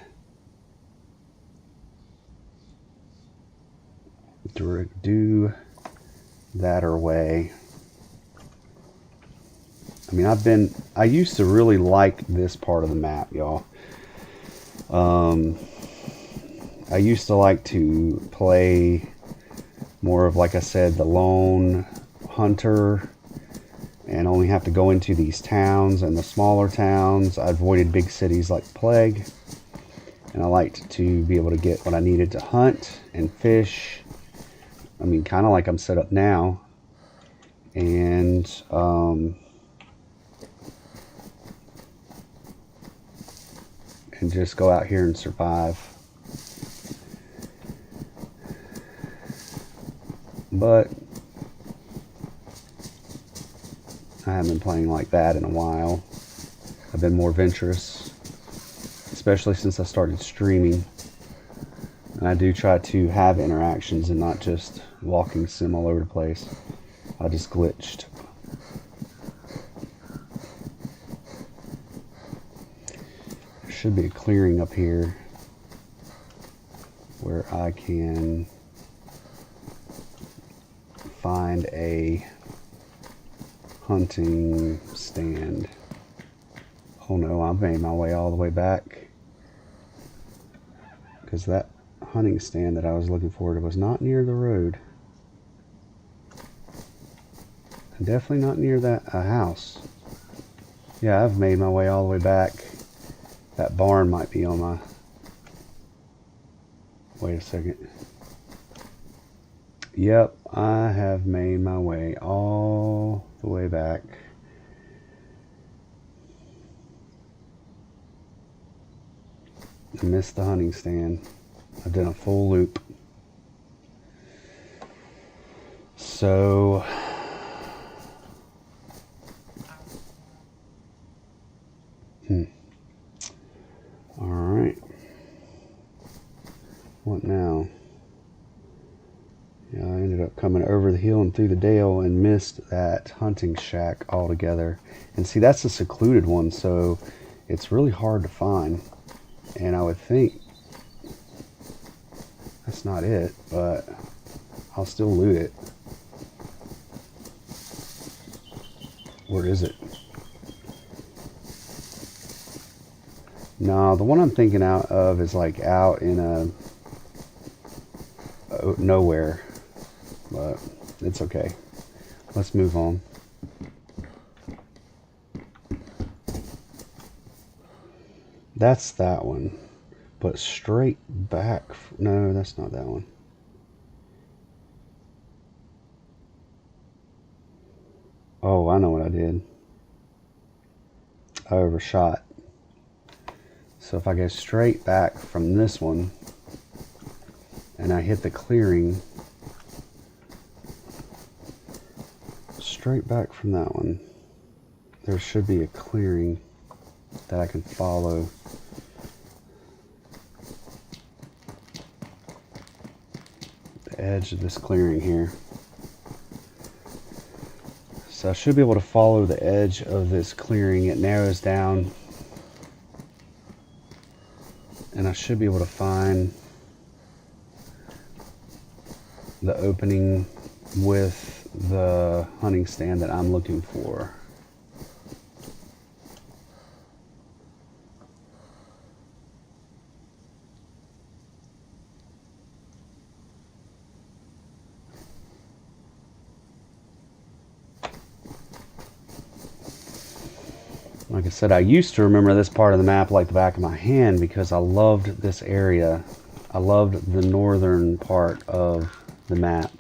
A: due that or way. I mean, I used to really like this part of the map, y'all. I used to like to play more of, like I said, the lone hunter, and only have to go into these towns and the smaller towns. I avoided big cities like the plague, and I liked to be able to get what I needed to hunt and fish. I mean, kind of like I'm set up now, and just go out here and survive. But I haven't been playing like that in a while. I've been more venturous, especially since I started streaming. And I do try to have interactions and not just walking sim all over the place. I just glitched. There should be a clearing up here where I can find a hunting stand. Oh no, I made my way all the way back, because that hunting stand that I was looking for was not near the road. And definitely not near that house. Yeah, I've made my way all the way back. That barn might be on my... Wait a second. Yep, I have made my way all the way back. I missed the hunting stand. I did a full loop. So... Alright. What now? Yeah, I ended up coming over the hill and through the dale and missed that hunting shack altogether. And see, that's a secluded one, so it's really hard to find. And I would think that's not it, but I'll still loot it. Where is it? No, the one I'm thinking out of is like out in a nowhere, but it's okay. Let's move on. That's that one, but straight back. No, that's not that one. Oh, I know what I did. I overshot. So if I go straight back from this one and I hit the clearing, straight back from that one, there should be a clearing that I can follow. The edge of this clearing here. So I should be able to follow the edge of this clearing. It narrows down. And I should be able to find the opening with the hunting stand that I'm looking for. Like I said, I used to remember this part of the map like the back of my hand because I loved this area. I loved the northern part of the map.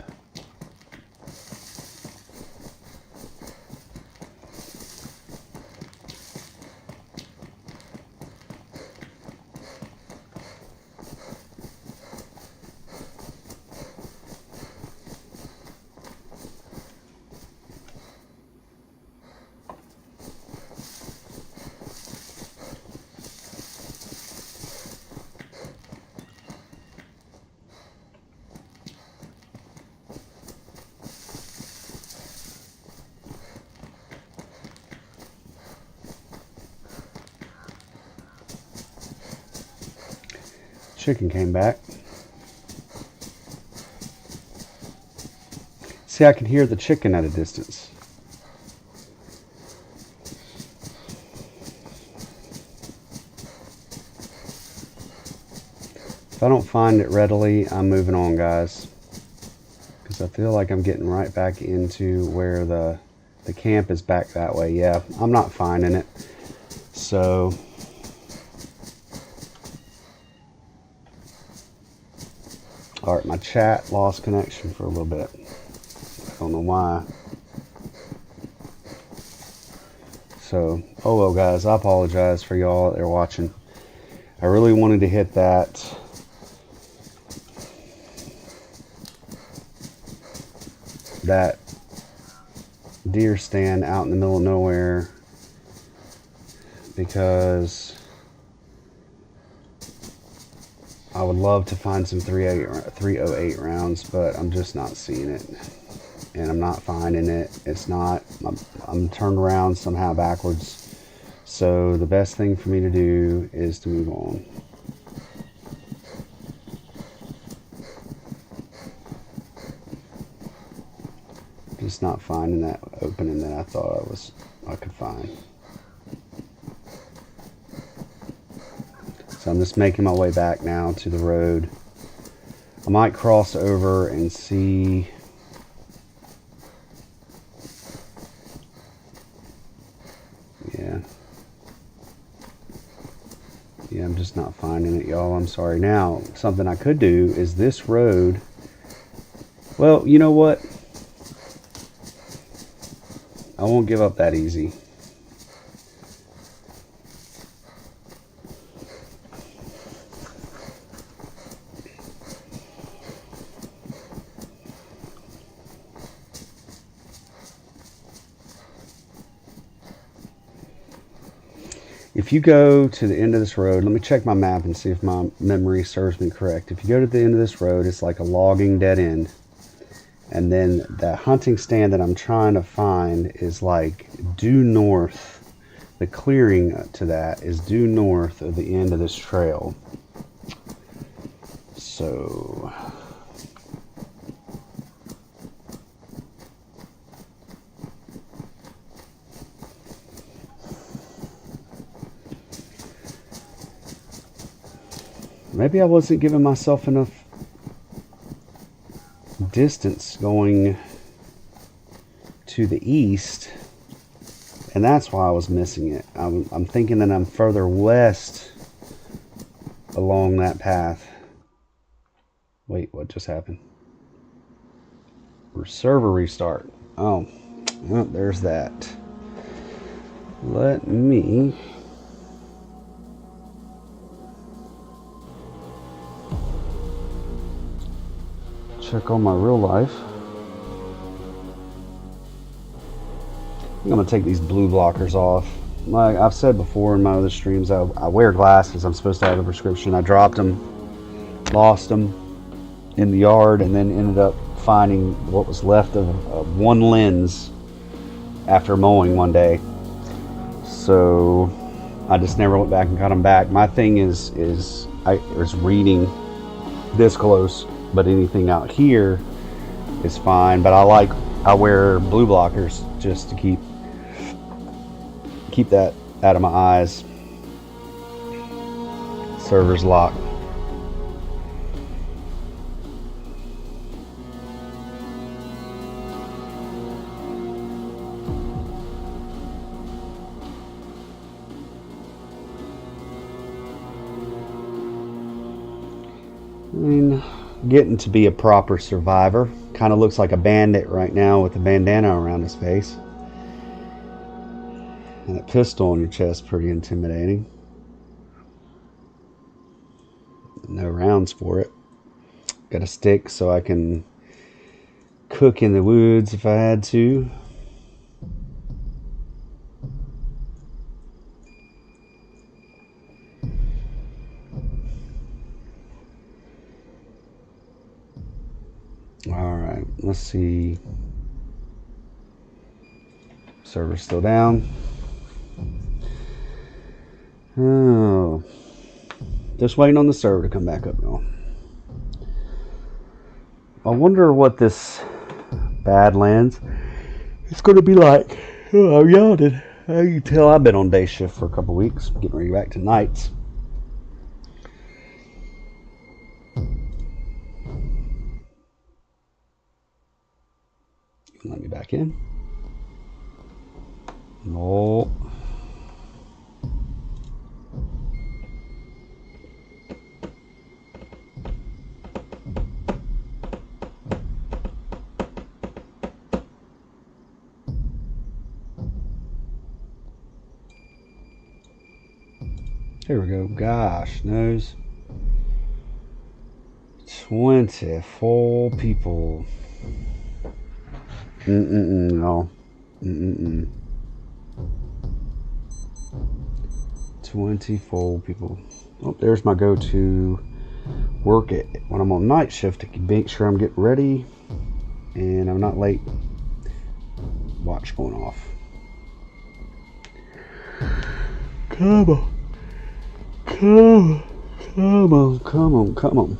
A: Chicken came back. See, I can hear the chicken at a distance. If I don't find it readily, I'm moving on, guys. Because I feel like I'm getting right back into where the camp is back that way. Yeah, I'm not finding it. So alright, my chat lost connection for a little bit. I don't know why. So, oh well guys, I apologize for y'all that are watching. I really wanted to hit that deer stand out in the middle of nowhere because I would love to find some 308 rounds, but I'm just not seeing it, and I'm not finding it. It's not. I'm turned around somehow backwards. So the best thing for me to do is to move on. Just not finding that opening that I thought I could find. So I'm just making my way back now to the road. I might cross over and see. Yeah, I'm just not finding it, y'all. I'm sorry. Now, something I could do is this road. Well, you know what? I won't give up that easy. If you go to the end of this road, let me check my map and see if my memory serves me correct. If you go to the end of this road, it's like a logging dead end. And then the hunting stand that I'm trying to find is like due north. The clearing to that is due north of the end of this trail. So maybe I wasn't giving myself enough distance going to the east, and that's why I was missing it. I'm thinking that I'm further west along that path. Wait, what just happened? Server restart. Oh, well, there's that. Let me check on my real life. I'm gonna take these blue blockers off. Like I've said before in my other streams, I wear glasses. I'm supposed to have a prescription. I dropped them, lost them in the yard, and then ended up finding what was left of one lens after mowing one day. So I just never went back and got them back. My thing is reading this close, but anything out here is fine. But I wear blue blockers just to keep that out of my eyes. Server's locked. I mean, getting to be a proper survivor. Kind of looks like a bandit right now with a bandana around his face. And that pistol on your chest, pretty intimidating. No rounds for it. Got a stick so I can cook in the woods if I had to. Alright, let's see. Server's still down. Oh, just waiting on the server to come back up, y'all. I wonder what this Badlands is going to be like. Oh, I'm yawning. You can tell I've been on day shift for a couple weeks, getting ready back to nights. Let me back in. No. Here we go. Gosh, knows. 24 people. No. 24 people. Oh, there's my go-to work it when I'm on night shift to make sure I'm getting ready and I'm not late. Watch going off. Come on. Come on, come on, come on.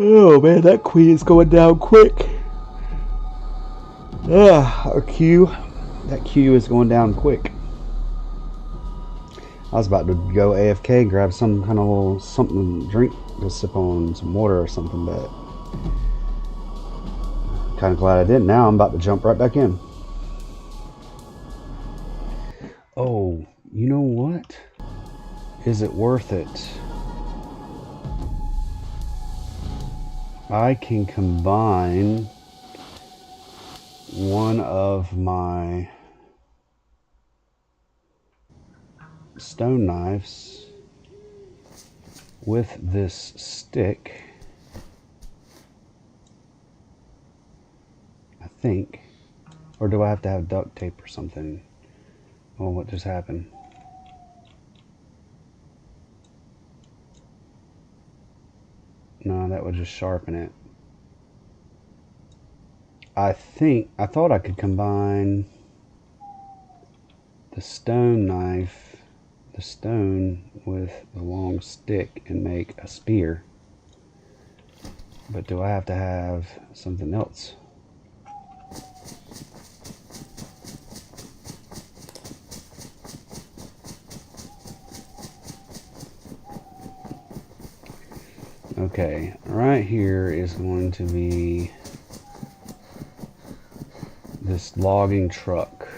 A: Oh man, that queen is going down quick. Our queue. That queue is going down quick. I was about to go AFK and grab some kind of little something to drink, to sip on some water or something, but kind of glad I didn't. Now I'm about to jump right back in. Oh, you know what? Is it worth it? I can combine one of my stone knives with this stick, I think. Or do I have to have duct tape or something? Oh, what just happened? No, that would just sharpen it. I thought I could combine the stone knife, the stone with the long stick and make a spear. But do I have to have something else? Okay, right here is going to be this logging truck.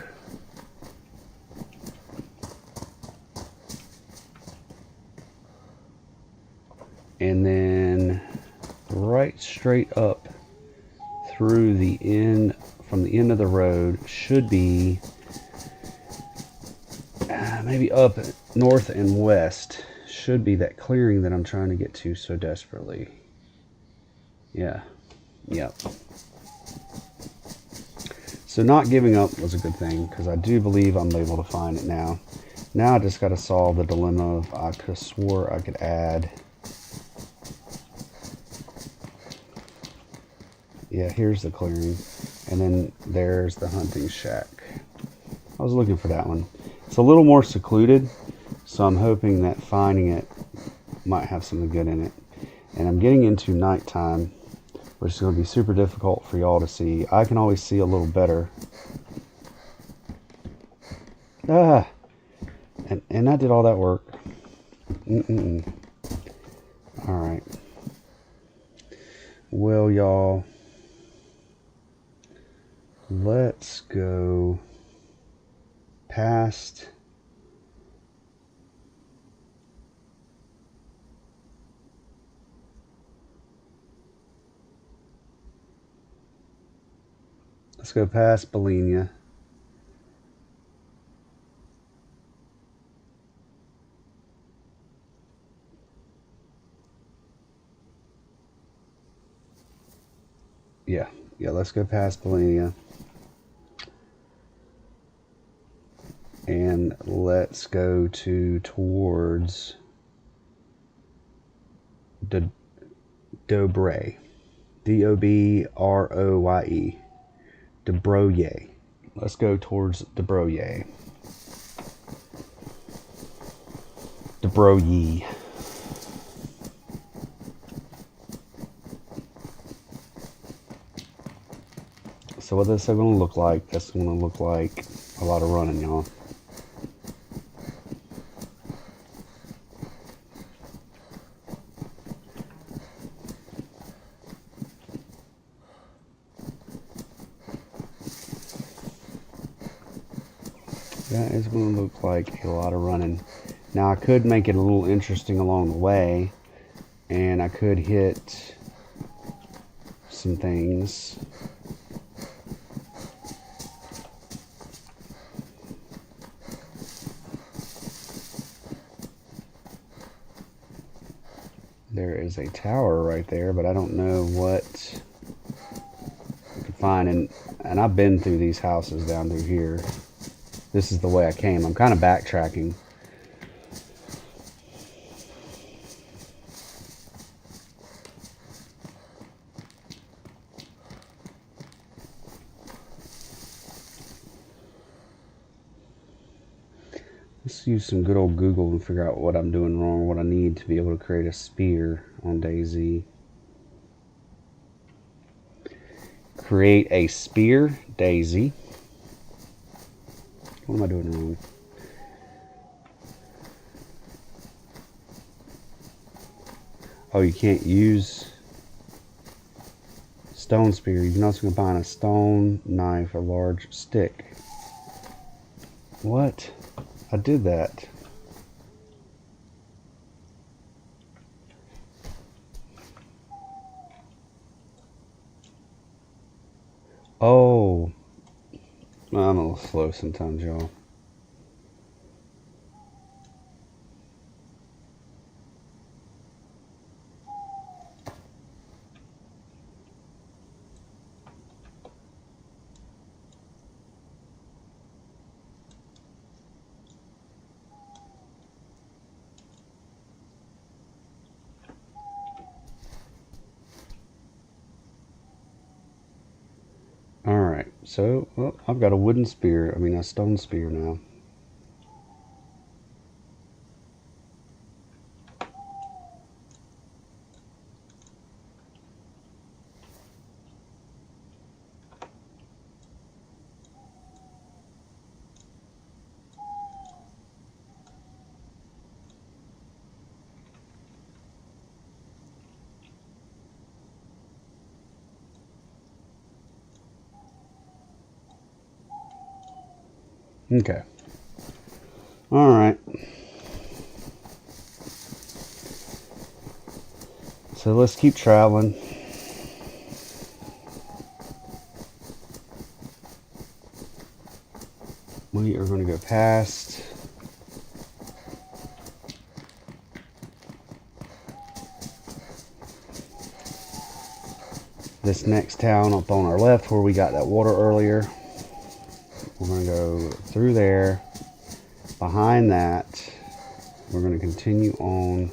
A: And then right straight up through the end, from the end of the road, should be maybe up north and west, should be that clearing that I'm trying to get to so desperately. Yeah, yep. So not giving up was a good thing, because I do believe I'm able to find it now. Now I just got to solve the dilemma of I could have swore I could add. Yeah, here's the clearing. And then there's the hunting shack. I was looking for that one. It's a little more secluded, so I'm hoping that finding it might have something good in it. And I'm getting into nighttime, which is going to be super difficult for y'all to see. I can always see a little better. Ah! And I did all that work. Alright. Well, y'all, let's go past Bellina. Yeah, let's go past Bellina. And let's go towards Dobrye. Dobroye. Dobroye. Let's go towards Dobroye. Dobroye. So what this is going to look like, that's going to look like a lot of running, y'all. That is going to look like a lot of running. Now I could make it a little interesting along the way, and I could hit some things. There is a tower right there, but I don't know what I could find. And I've been through these houses down through here. This is the way I came. I'm kind of backtracking. Let's use some good old Google and figure out what I'm doing wrong, what I need to be able to create a spear on DayZ. Create a spear, DayZ. What am I doing wrong? Oh, you can't use stone spear. You can also combine a stone knife, a large stick. What? I did that. slow sometimes, y'all. Alright, so well, I've got a wooden spear, a stone spear now. Okay. Alright. So let's keep traveling. We are going to go past this next town up on our left where we got that water earlier. We're going to go through there. Behind that, we're going to continue on.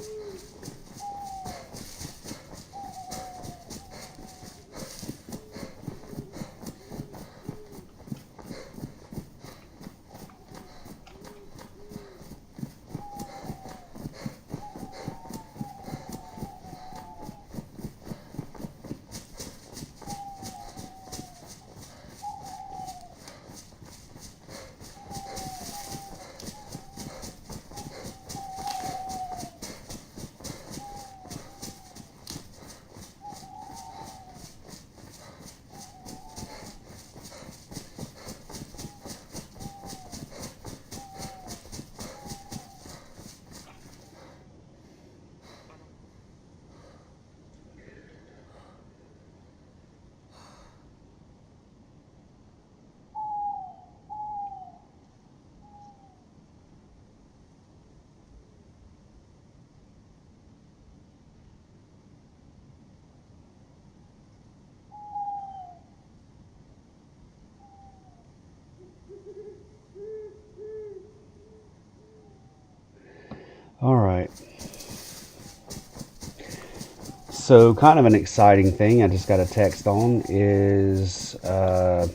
A: All right. So kind of an exciting thing I just got a text on is I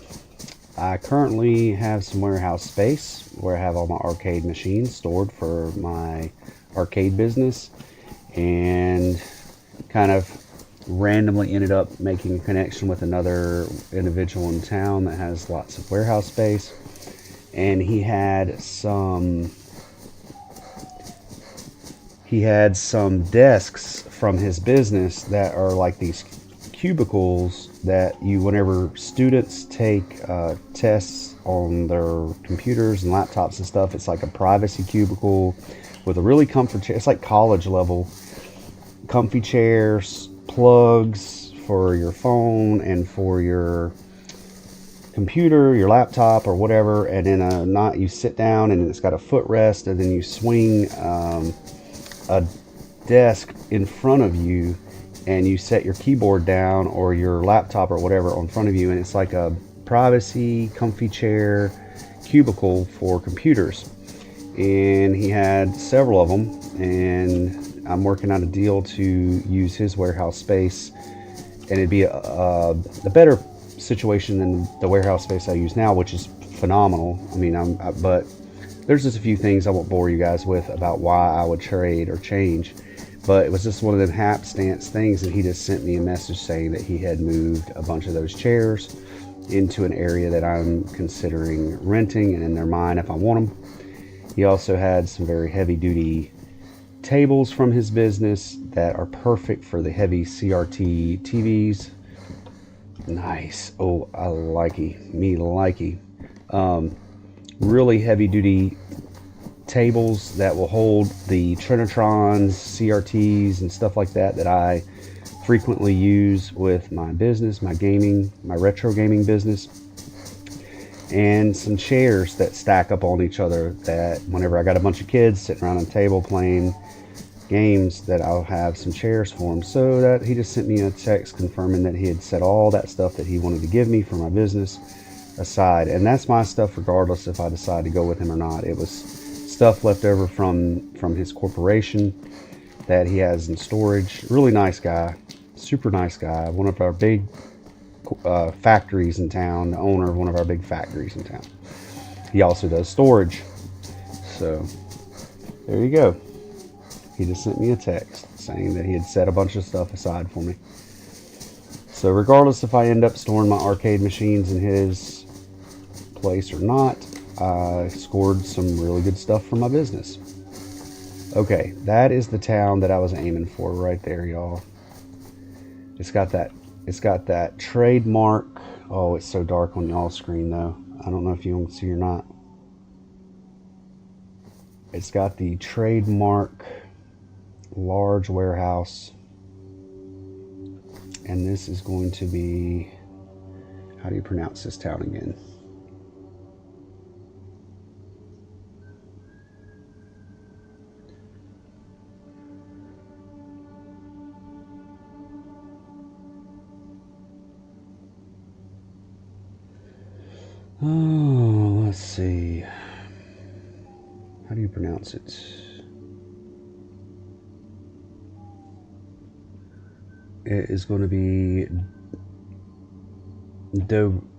A: currently have some warehouse space where I have all my arcade machines stored for my arcade business, and kind of randomly ended up making a connection with another individual in town that has lots of warehouse space, and he had some desks from his business that are like these cubicles that whenever students take tests on their computers and laptops and stuff, it's like a privacy cubicle with a really comfy chair. It's like college level comfy chairs, plugs for your phone and for your computer, your laptop or whatever, and then you sit down and it's got a footrest, and then you swing a desk in front of you and you set your keyboard down or your laptop or whatever on front of you, and it's like a privacy comfy chair cubicle for computers. And he had several of them, and I'm working on a deal to use his warehouse space, and it'd be a better situation than the warehouse space I use now, which is phenomenal. But there's just a few things I won't bore you guys with about why I would trade or change. But it was just one of them hapstance things, and he just sent me a message saying that he had moved a bunch of those chairs into an area that I'm considering renting, and they're mine if I want them. He also had some very heavy-duty tables from his business that are perfect for the heavy CRT TVs. Nice. Oh, I likey. Me likey. Really heavy-duty tables that will hold the Trinitrons, CRTs, and stuff like that I frequently use with my business, my retro gaming business. and some chairs that stack up on each other, that whenever I got a bunch of kids sitting around a table playing games, that I'll have some chairs for them. So that he just sent me a text confirming that he had set all that stuff that he wanted to give me for my business aside. And that's my stuff regardless if I decide to go with him or not. It was stuff left over from his corporation that he has in storage. Really nice guy, super nice guy. One of our big factories in town, the owner of one of our big factories in town. He also does storage. So there you go. He just sent me a text saying that he had set a bunch of stuff aside for me. So regardless if I end up storing my arcade machines in his place or not, I scored some really good stuff for my business. Okay, that is the town that I was aiming for right there, y'all. It's got that trademark. Oh, it's so dark on y'all's screen though. I don't know if you can see or not. It's got the trademark large warehouse. And this is going to be, how do you pronounce this town again? Oh, let's see. How do you pronounce it? It is going to be Dobroye.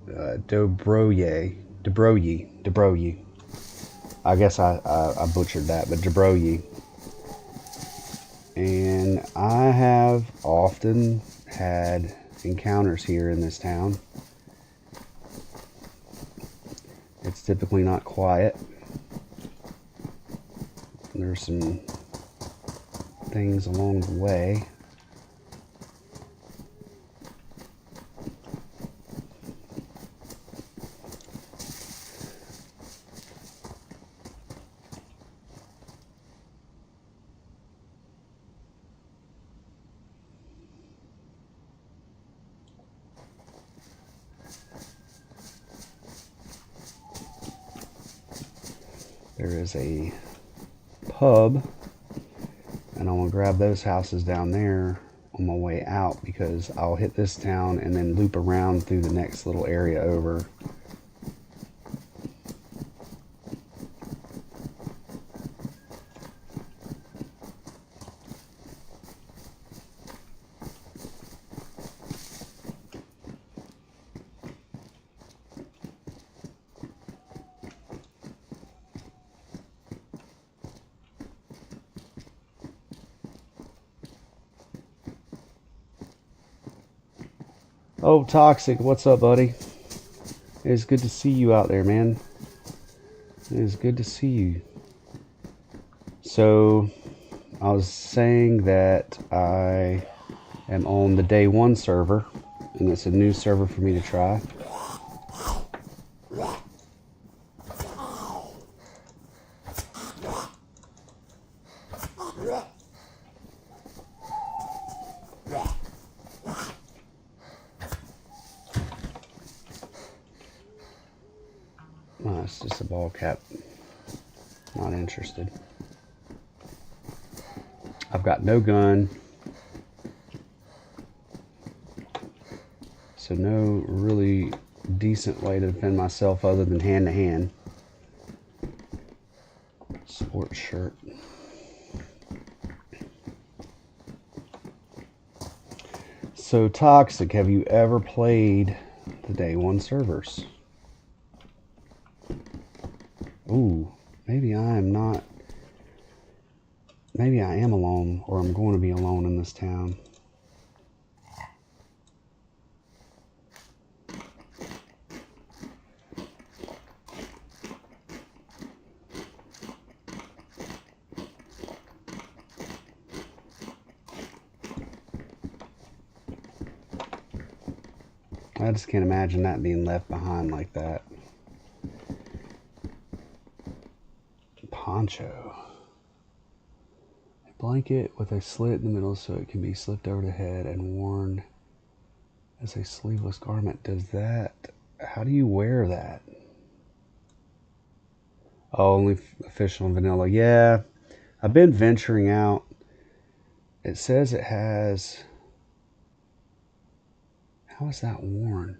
A: I guess I butchered that, but Dobroye. And I have often had encounters here in this town. It's typically not quiet. There's some things along the way. There is a pub, and I'm gonna grab those houses down there on my way out, because I'll hit this town and then loop around through the next little area over. Oh, Toxic, what's up, buddy? It's good to see you out there, man. It is good to see you. So, I was saying that I am on the DayOne server, and it's a new server for me to try. It's just a ball cap. Not interested. I've got no gun. So no really decent way to defend myself other than hand to hand. Sports shirt. So Toxic, have you ever played the DayOne servers? Ooh, maybe I am not. Maybe I am alone, or I'm going to be alone in this town. I just can't imagine that being left behind like that. Poncho. A blanket with a slit in the middle so it can be slipped over the head and worn as a sleeveless garment. Does that... How do you wear that? Oh, only official and vanilla. Yeah, I've been venturing out. It says it has... How is that worn?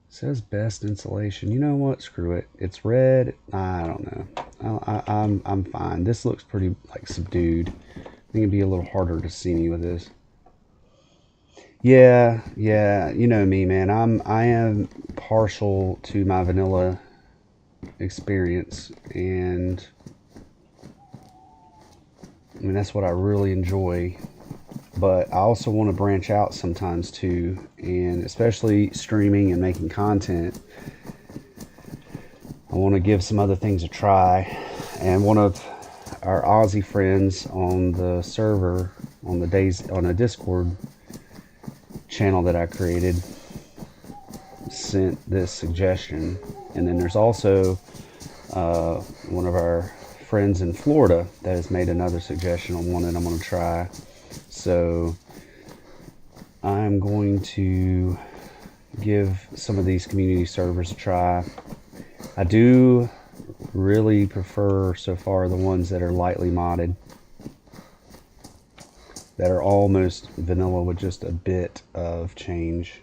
A: It says best insulation. You know what? Screw it. It's red. I don't know. I'm fine. This looks pretty like subdued. I think it'd be a little harder to see me with this. Yeah, yeah. You know me, man. I am partial to my vanilla experience, and I mean that's what I really enjoy. But I also want to branch out sometimes too, and especially streaming and making content, I want to give some other things a try. And one of our Aussie friends on the server on a Discord channel that I created sent this suggestion. And then there's also one of our friends in Florida that has made another suggestion on one that I'm going to try. So I'm going to give some of these community servers a try. I do really prefer so far the ones that are lightly modded, that are almost vanilla with just a bit of change.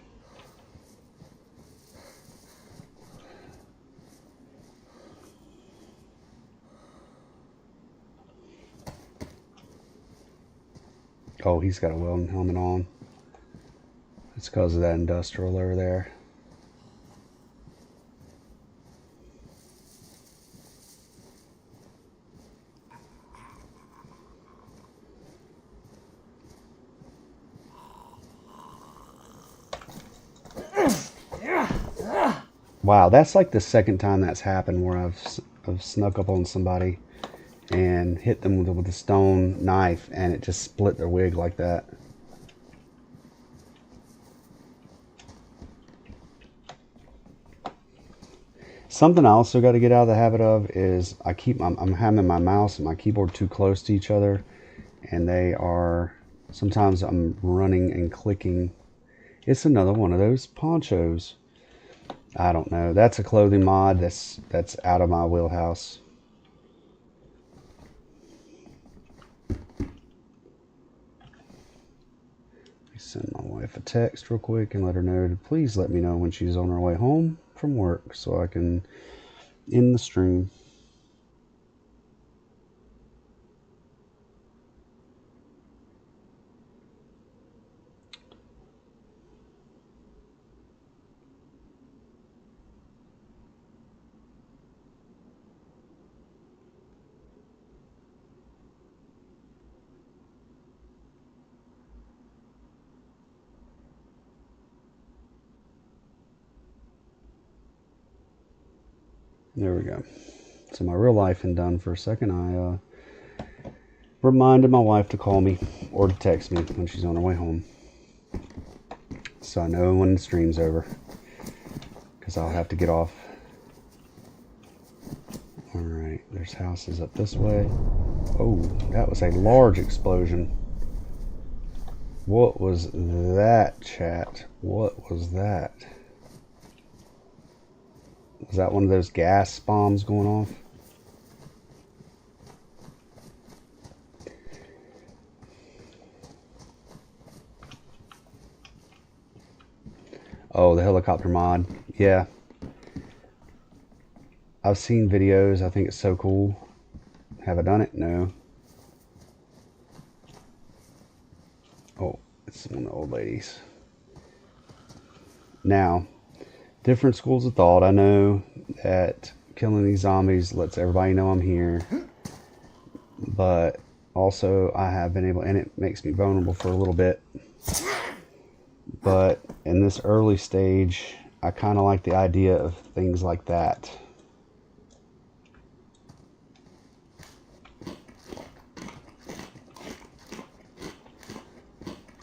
A: Oh, he's got a welding helmet on. It's because of that industrial over there. Wow, that's like the second time that's happened where I've snuck up on somebody and hit them with a stone knife and it just split their wig like that. Something I also got to get out of the habit of is I'm having my mouse and my keyboard too close to each other, and they are, sometimes I'm running and clicking. It's another one of those ponchos. I don't know. That's a clothing mod that's out of my wheelhouse. Send my wife a text real quick and let her know to please let me know when she's on her way home from work so I can end the stream. There we go. So my real life and done for a second. I reminded my wife to call me or to text me when she's on her way home, so I know when the stream's over, because I'll have to get off. All right, there's houses up this way. Oh, that was a large explosion. What was that, chat? What was that? Was that one of those gas bombs going off? Oh, the helicopter mod. Yeah. I've seen videos. I think it's so cool. Have I done it? No. Oh, it's one of the old ladies. Now, different schools of thought. I know that killing these zombies lets everybody know I'm here. But also I have been able, and it makes me vulnerable for a little bit. But in this early stage, I kind of like the idea of things like that.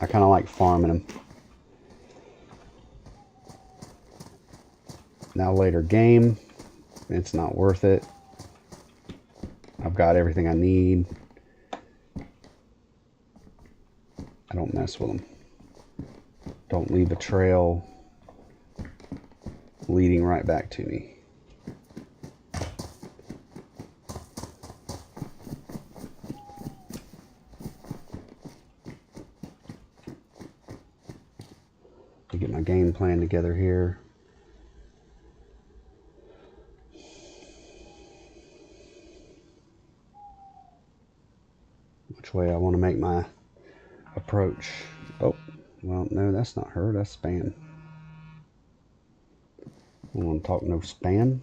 A: I kind of like farming them. Now later game, it's not worth it. I've got everything I need. I don't mess with them. Don't leave a trail. leading right back to me. To get my game plan together here. Which way I want to make my approach. Oh, well, no, that's not her. That's Span. I don't want to talk no Span.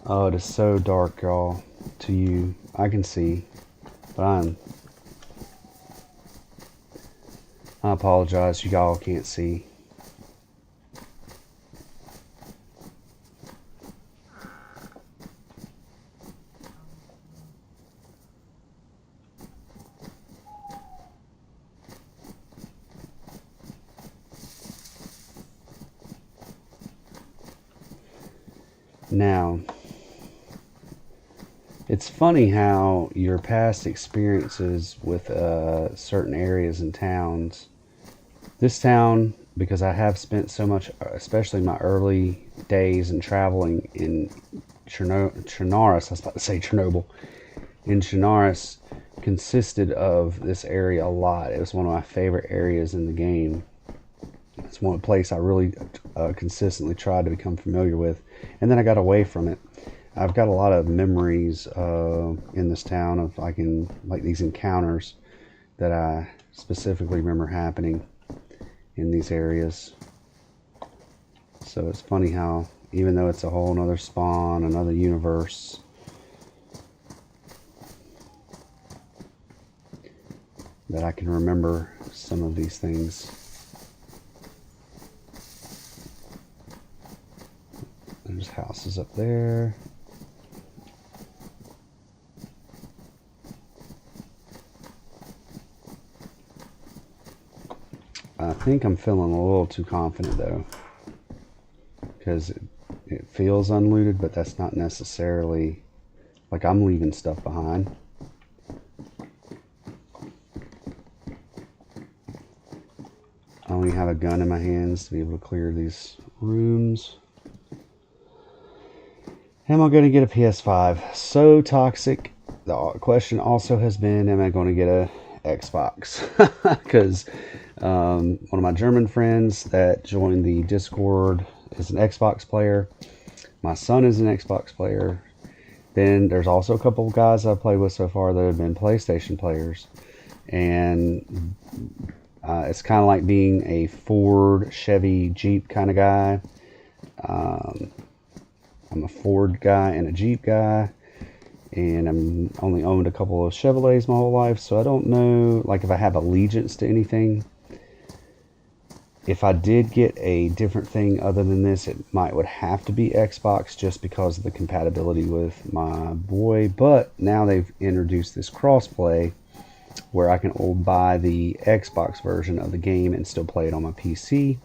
A: Oh, it is so dark, y'all. To you, I can see, but I apologize. You all can't see. Now, it's funny how your past experiences with certain areas and towns. This town, because I have spent so much, especially my early days in traveling in Chernarus, I was about to say Chernobyl, in Chernarus, consisted of this area a lot. It was one of my favorite areas in the game. It's one place I really consistently tried to become familiar with, and then I got away from it. I've got a lot of memories in this town of like these encounters that I specifically remember happening in these areas. So it's funny how even though it's a whole another spawn, another universe, that I can remember some of these things. There's houses up there. I think I'm feeling a little too confident though, because it feels unlooted, but that's not necessarily like I'm leaving stuff behind. I only have a gun in my hands to be able to clear these rooms. Am I going to get a PS5? So toxic. The question also has been, am I going to get a Xbox? Because one of my German friends that joined the Discord is an Xbox player. My son is an Xbox player. Then there's also a couple of guys I've played with so far that have been PlayStation players. And it's kind of like being a Ford, Chevy, Jeep kind of guy. I'm a Ford guy and a Jeep guy, and I'm only owned a couple of Chevrolets my whole life, so I don't know like if I have allegiance to anything. If I did get a different thing other than this, it would have to be Xbox just because of the compatibility with my boy. But now they've introduced this crossplay where I can buy the Xbox version of the game and still play it on my PC.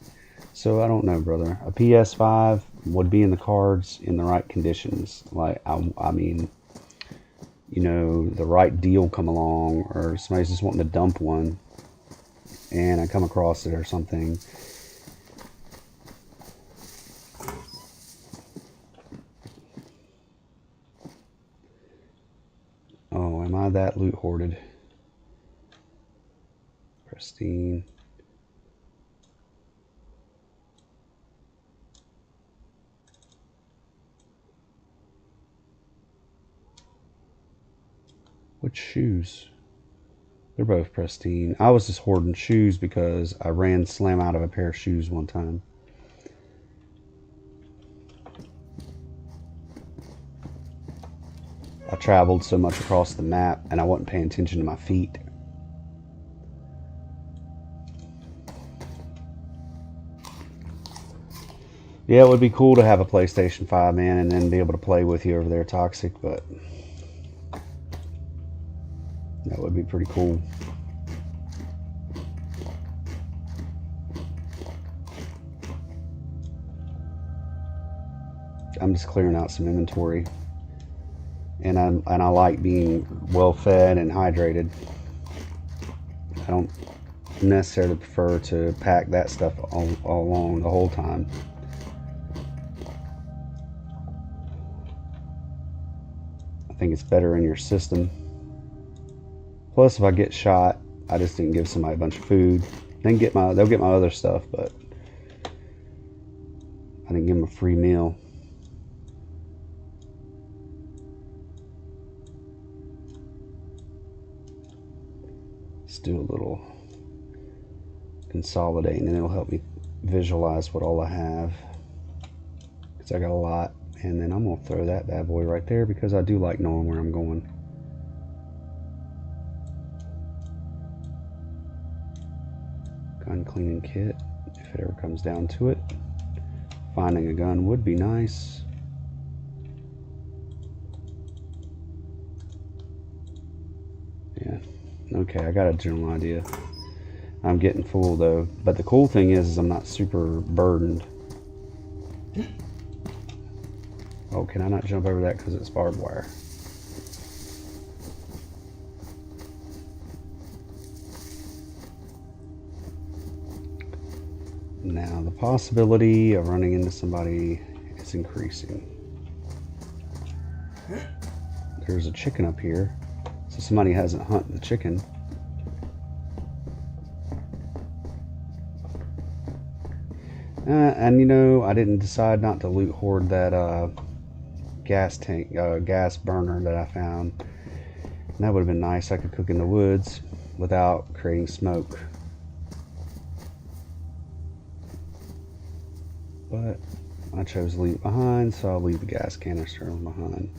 A: So I don't know, brother. A PS5 would be in the cards in the right conditions. Like, I mean, you know, the right deal come along, or somebody's just wanting to dump one, and I come across it or something. Oh, am I that loot hoarded? Pristine. What shoes? They're both pristine. I was just hoarding shoes because I ran slam out of a pair of shoes one time. I traveled so much across the map and I wasn't paying attention to my feet. Yeah, it would be cool to have a PlayStation 5, man, and then be able to play with you over there, Toxic, but that would be pretty cool. I'm just clearing out some inventory. And I like being well fed and hydrated. I don't necessarily prefer to pack that stuff all along the whole time. I think it's better in your system. Plus, if I get shot, I just didn't give somebody a bunch of food. They'll get my other stuff, but I didn't give them a free meal. Let's do a little consolidating, and it'll help me visualize what all I have, because I got a lot. And then I'm gonna throw that bad boy right there, because I do like knowing where I'm going. Gun cleaning kit, if it ever comes down to it. Finding a gun would be nice. Yeah, okay, I got a general idea. I'm getting full though, but the cool thing is I'm not super burdened. Oh, can I not jump over that because it's barbed wire? Now the possibility of running into somebody is increasing. There's a chicken up here, so somebody hasn't hunted the chicken. And you know, I didn't decide not to loot hoard that gas tank, gas burner that I found. And that would have been nice. I could cook in the woods without creating smoke. But I chose to leave it behind, so I'll leave the gas canister behind.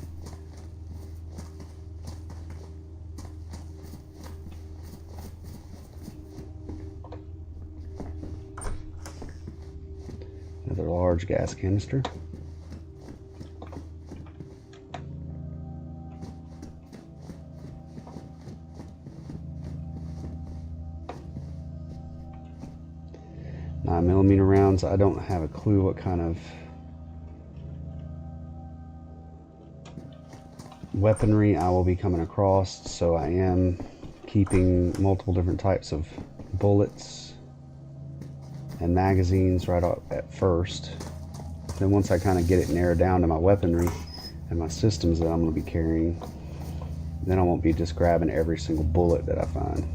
A: Another large gas canister. .9mm rounds. I don't have a clue what kind of weaponry I will be coming across, so I am keeping multiple different types of bullets and magazines right up at first. Then once I kind of get it narrowed down to my weaponry and my systems that I'm going to be carrying, then I won't be just grabbing every single bullet that I find.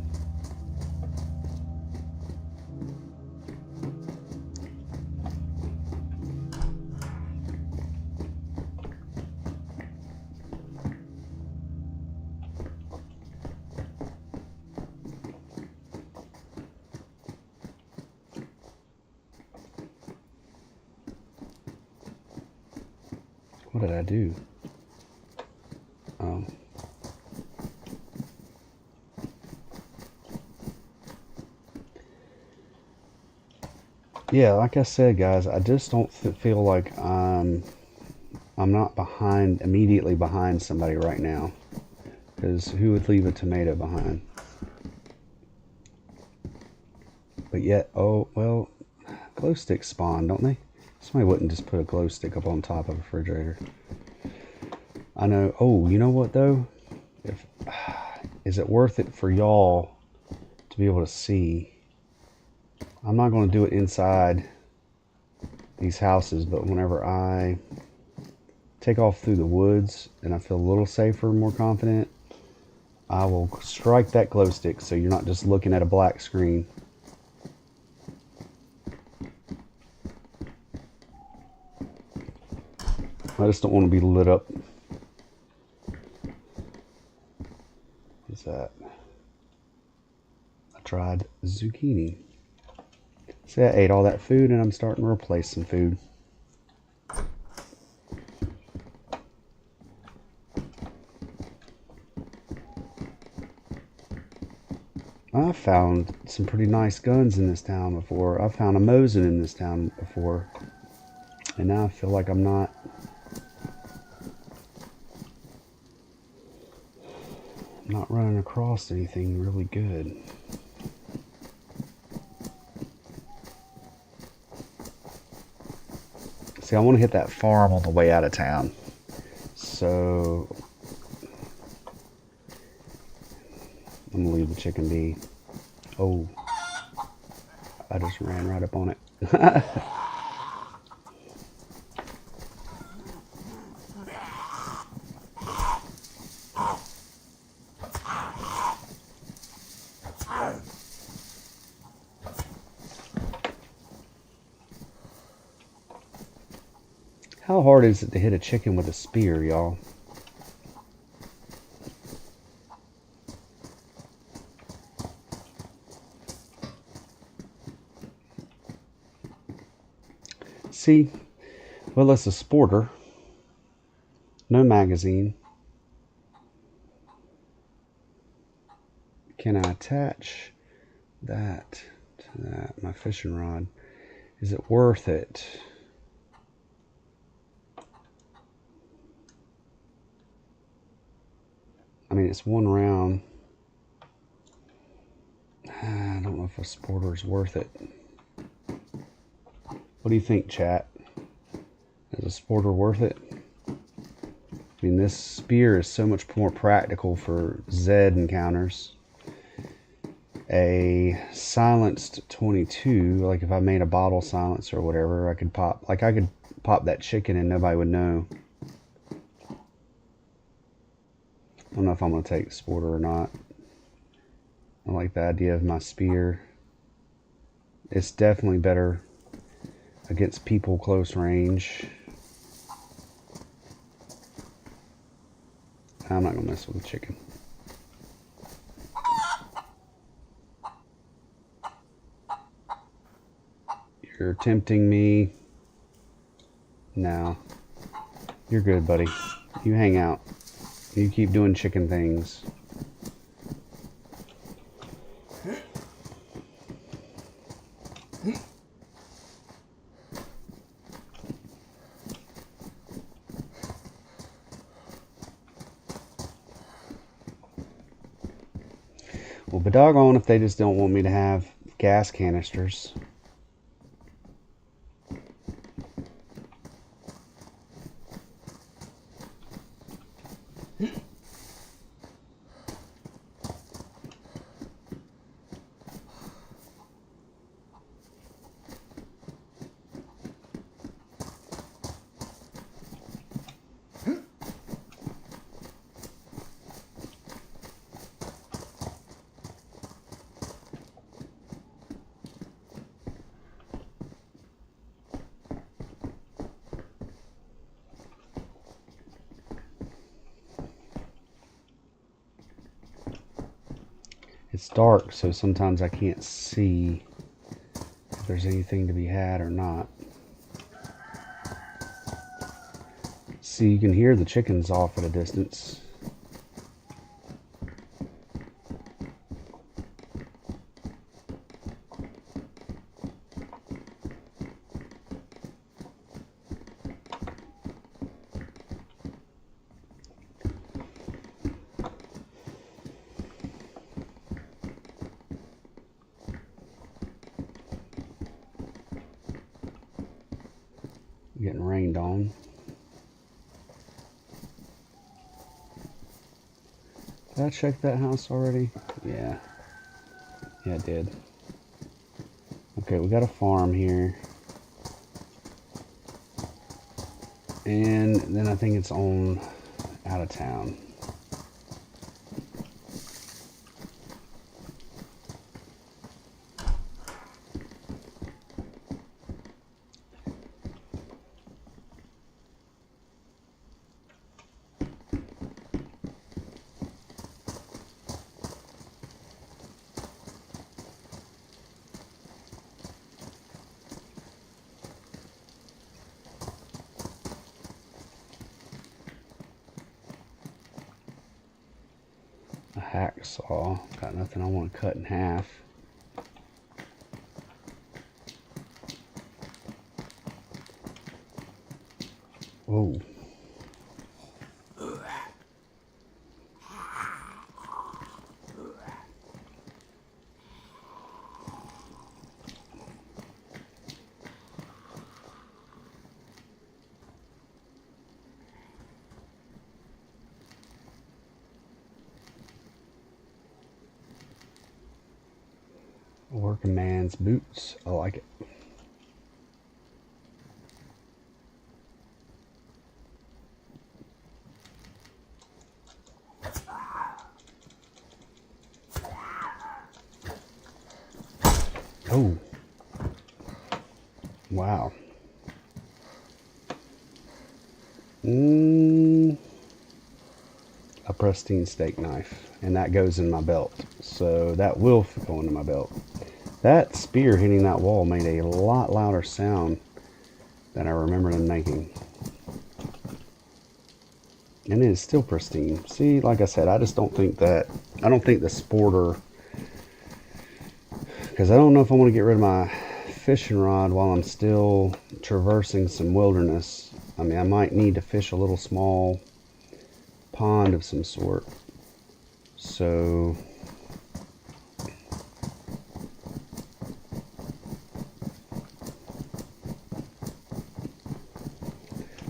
A: What did I do? Oh. Yeah, like I said, guys, I just don't feel like I'm not immediately behind somebody right now. Because who would leave a tomato behind? But yet, oh, well, glow sticks spawn, don't they? Somebody wouldn't just put a glow stick up on top of a refrigerator. I know. Oh, you know what though? Is it worth it for y'all to be able to see? I'm not going to do it inside these houses, but whenever I take off through the woods and I feel a little safer, more confident, I will strike that glow stick so you're not just looking at a black screen. I just don't want to be lit up. What's that? I tried zucchini. See, I ate all that food and I'm starting to replace some food. I found some pretty nice guns in this town before. I found a Mosin in this town before. And now I feel like I'm not running across anything really good. See, See, I want to hit that farm on the way out of town. So I'm gonna leave the chicken be. Oh, I just ran right up on it. How hard is it to hit a chicken with a spear, y'all? See, well, it's a sporter. No magazine. Can I attach that to that? My fishing rod. Is it worth it? I mean, it's one round. I don't know if a sporter is worth it. What do you think, chat? Is a sporter worth it? I mean, this spear is so much more practical for Z encounters. A silenced 22, like if I made a bottle silencer or whatever, I could pop, like I could pop that chicken and nobody would know. I don't know if I'm going to take the sporter or not. I like the idea of my spear. It's definitely better against people close range. I'm not going to mess with the chicken. You're tempting me. No. You're good, buddy. You hang out. You keep doing chicken things. Well, but doggone if they just don't want me to have gas canisters. It's dark, so sometimes I can't see if there's anything to be had or not. See, you can hear the chickens off at a distance. Getting rained on. Did I check that house already? Yeah. Yeah, it did. Okay, we got a farm here. And then I think it's on out of town. A hacksaw. Got nothing I want to cut in half. Whoa. Working man's boots. I like it. Oh. Wow. A pristine steak knife. And that goes in my belt. So that will go into my belt. That spear hitting that wall made a lot louder sound than I remember them making. And it is still pristine. See, like I said, I just don't think that, I don't think the sporter, because I don't know if I want to get rid of my fishing rod while I'm still traversing some wilderness. I mean, I might need to fish a little small pond of some sort. So,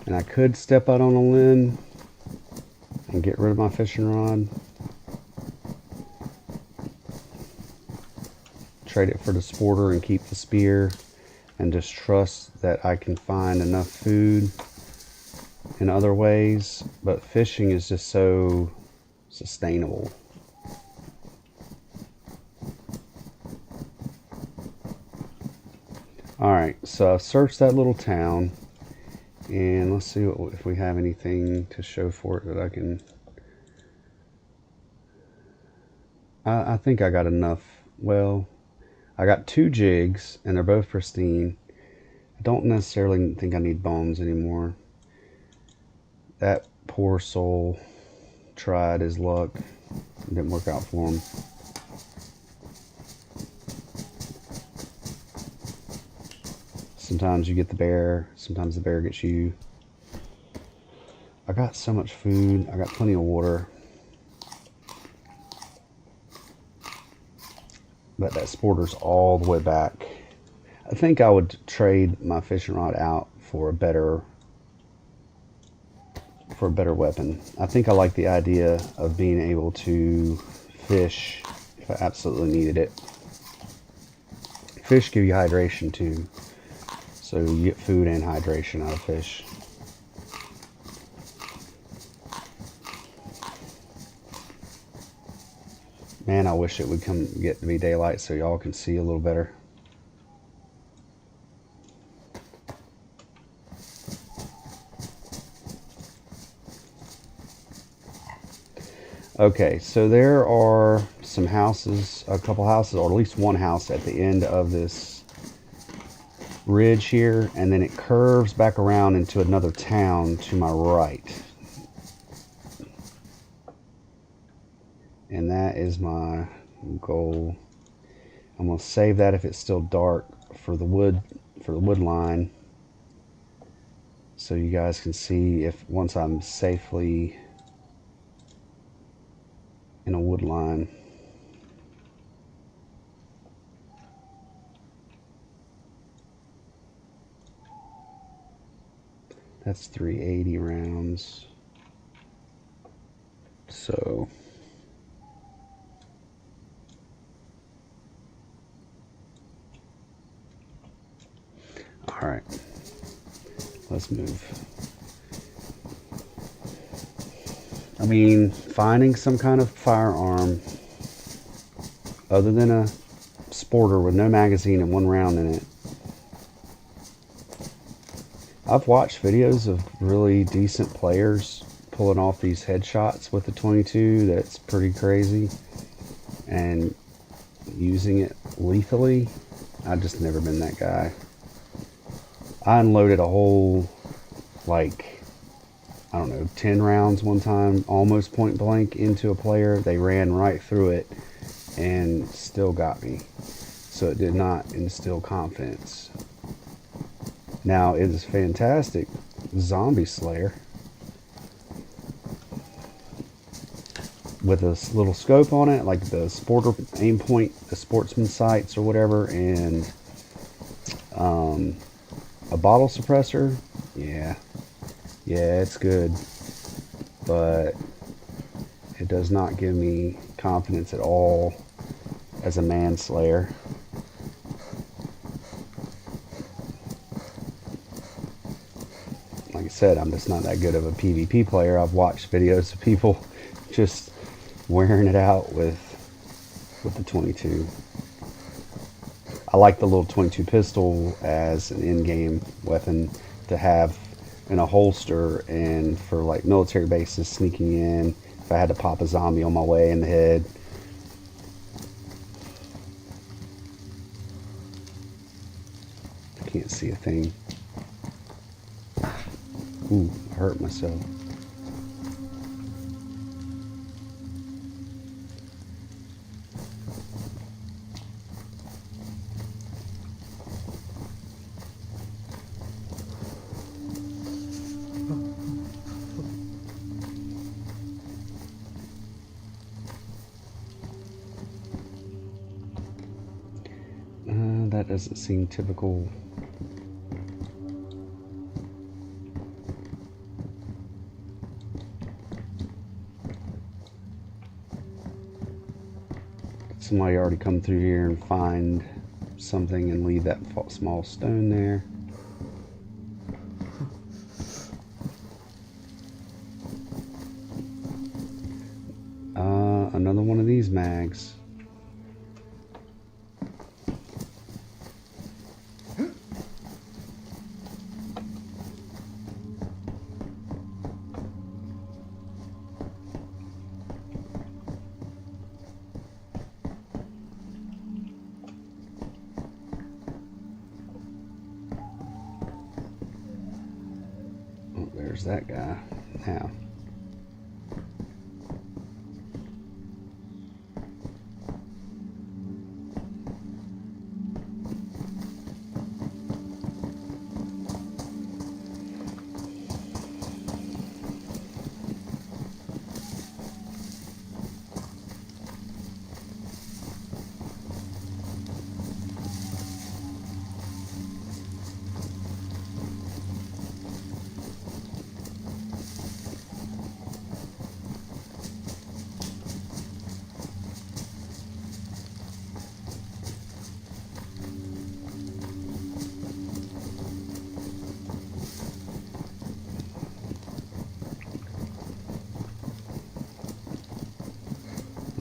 A: and I could step out on a limb and get rid of my fishing rod, trade it for the sporter and keep the spear, and just trust that I can find enough food in other ways. But fishing is just so sustainable. Alright, so I've searched that little town, and let's see if we have anything to show for it that I can... I think I got enough. Well, I got 2 jigs, and they're both pristine. I don't necessarily think I need bones anymore. That poor soul tried his luck. It didn't work out for him. Sometimes you get the bear, sometimes the bear gets you. I got so much food, I got plenty of water. But that sporter's all the way back. I think I would trade my fishing rod out for a better weapon. I think I like the idea of being able to fish if I absolutely needed it. Fish give you hydration too. So you get food and hydration out of fish. Man, I wish it would get to be daylight so y'all can see a little better. Okay, so there are some houses, a couple houses, or at least one house at the end of this ridge here, and then it curves back around into another town to my right. And that is my goal. I'm gonna save that if it's still dark for the wood line, so you guys can see if once I'm safely in a wood line. That's 380 rounds. So all right, let's move. I mean, finding some kind of firearm other than a sporter with no magazine and 1 round in it. I've watched videos of really decent players pulling off these headshots with the 22. That's pretty crazy. And using it lethally. I've just never been that guy. I unloaded a whole, like, I don't know, 10 rounds one time, almost point blank into a player. They ran right through it and still got me. So it did not instill confidence. Now, it is fantastic zombie slayer with a little scope on it, like the sporter aim point, the sportsman sights or whatever, and a bottle suppressor. Yeah, it's good, but it does not give me confidence at all as a manslayer. said, I'm just not that good of a PvP player. I've watched videos of people just wearing it out with the 22. I like the little 22 pistol as an in-game weapon to have in a holster, and for like military bases sneaking in, if I had to pop a zombie on my way in the head. I can't see a thing. Ooh, I hurt myself. That doesn't seem typical. Somebody already come through here and find something and leave that small stone there. Another one of these mags. Oh, there's that guy. Now.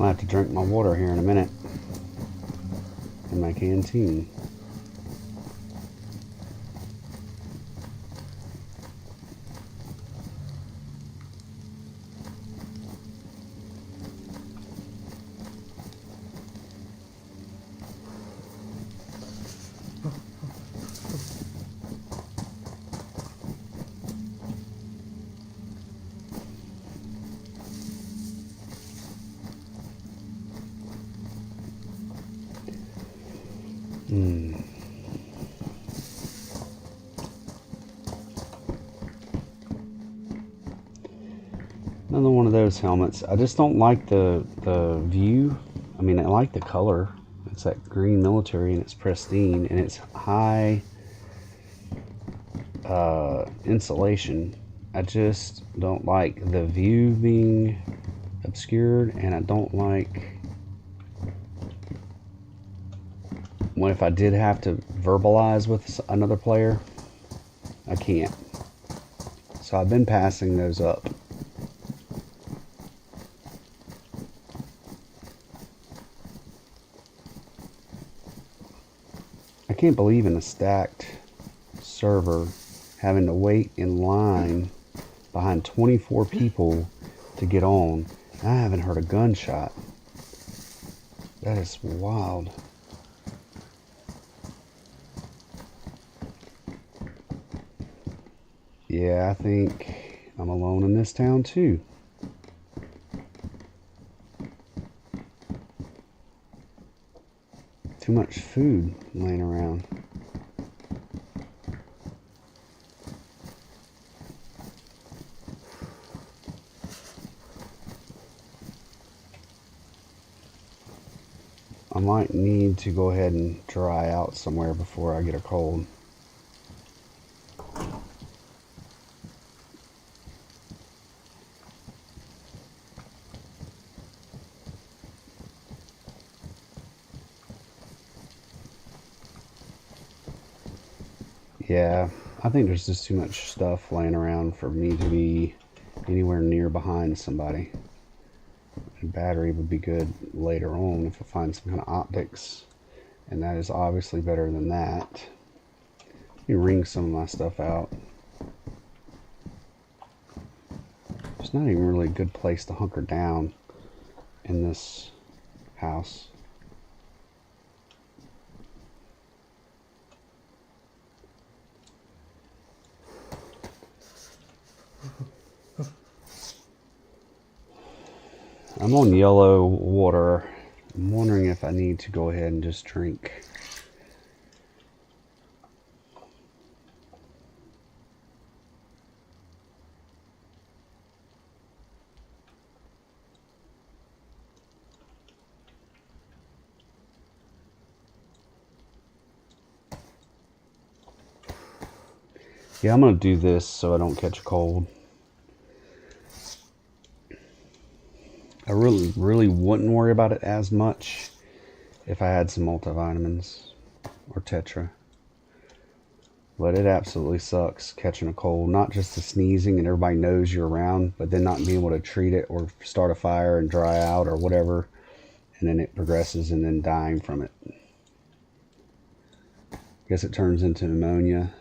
A: I'll have to drink my water here in a minute in my canteen. Another one of those helmets. I just don't like the view. I mean, I like the color. It's that green military and it's pristine and it's high insulation. I just don't like the view being obscured, and I don't like when if I did have to verbalize with another player, I can't. So I've been passing those up. I can't believe in a stacked server having to wait in line behind 24 people to get on. I haven't heard a gunshot. That is wild. Yeah, I think I'm alone in this town too. Too much food laying around. I might need to go ahead and dry out somewhere before I get a cold. Yeah, I think there's just too much stuff laying around for me to be anywhere near behind somebody. A battery would be good later on if I find some kind of optics, and that is obviously better than that. Let me wring some of my stuff out. It's not even really a good place to hunker down in this house. I'm on yellow water. I'm wondering if I need to go ahead and just drink. Yeah, I'm going to do this so I don't catch a cold. I really wouldn't worry about it as much if I had some multivitamins or Tetra. But it absolutely sucks catching a cold. Not just the sneezing and everybody knows you're around, but then not being able to treat it or start a fire and dry out or whatever. And then it progresses and then dying from it. I guess it turns into pneumonia.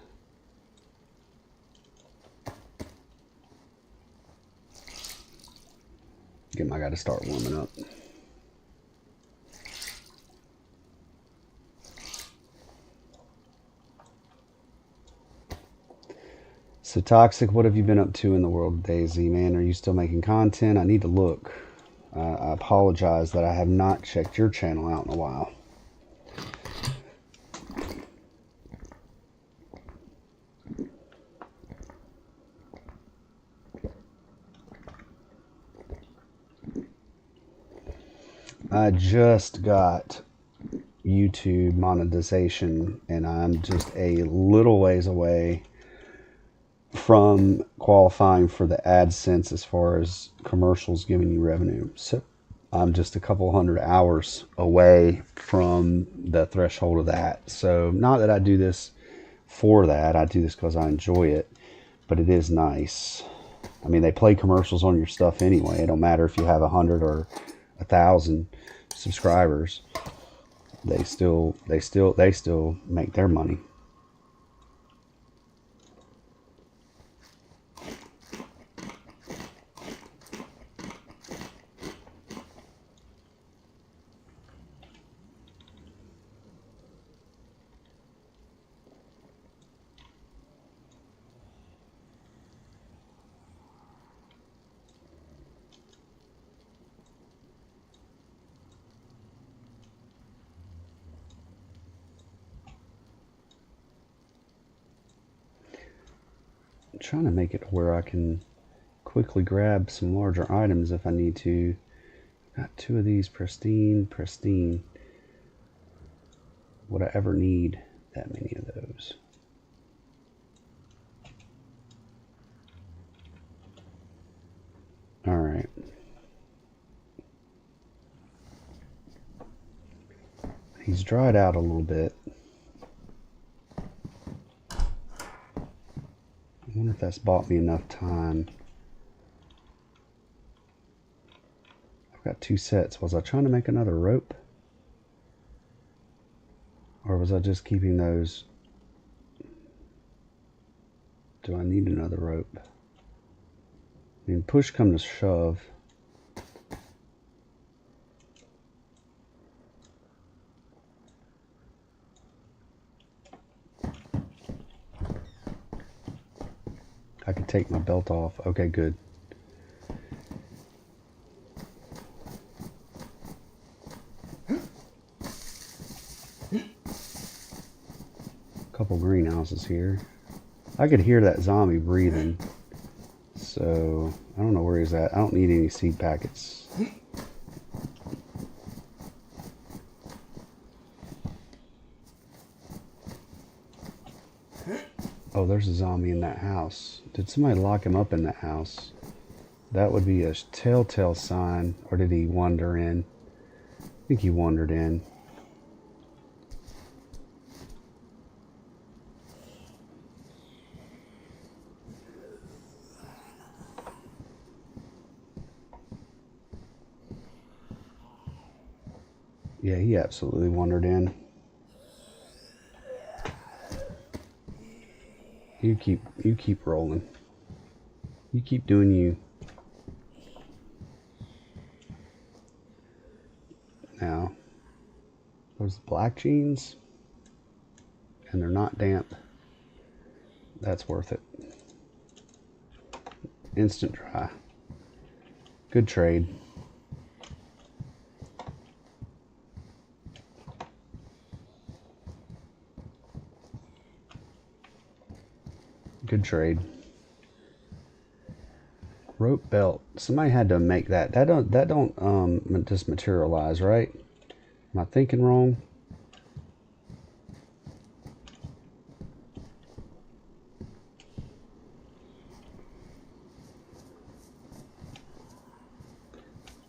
A: Get my guy to start warming up. So Toxic, what have you been up to in the world of DayZ, man? Are you still making content? I need to look. I apologize that I have not checked your channel out in a while. I just got YouTube monetization, and I'm just a little ways away from qualifying for the AdSense as far as commercials giving you revenue. So I'm just a couple hundred hours away from the threshold of that. So not that I do this for that. I do this because I enjoy it, but it is nice. I mean, they play commercials on your stuff anyway. It don't matter if you have 100 or 1,000 subscribers. They still make their money. Trying to make it where I can quickly grab some larger items if I need to. Got 2 of these pristine. Would I ever need that many of those? All right. He's dried out a little bit. I wonder if that's bought me enough time. I've got 2 sets. Was I trying to make another rope? Or was I just keeping those? Do I need another rope? I mean, push come to shove. I could take my belt off. Okay, good. Couple greenhouses here. I could hear that zombie breathing. So, I don't know where he's at. I don't need any seed packets. Oh, there's a zombie in that house. Did somebody lock him up in that house? That would be a telltale sign. Or did he wander in? I think he wandered in. Yeah, he absolutely wandered in. You keep rolling. You keep doing you. Now, those black jeans, and they're not damp. That's worth it. Instant dry. Good trade. Good trade. Rope belt. Somebody had to make that. That don't just materialize, right? Am I thinking wrong?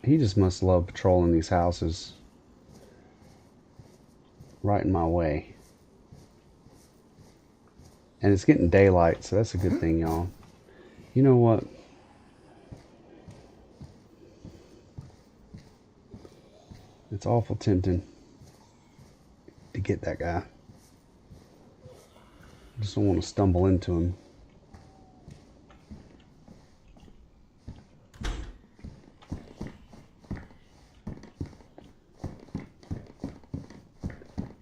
A: He just must love patrolling these houses. Right in my way. And it's getting daylight, so that's a good thing, y'all. You know what? It's awful tempting to get that guy. I just don't want to stumble into him.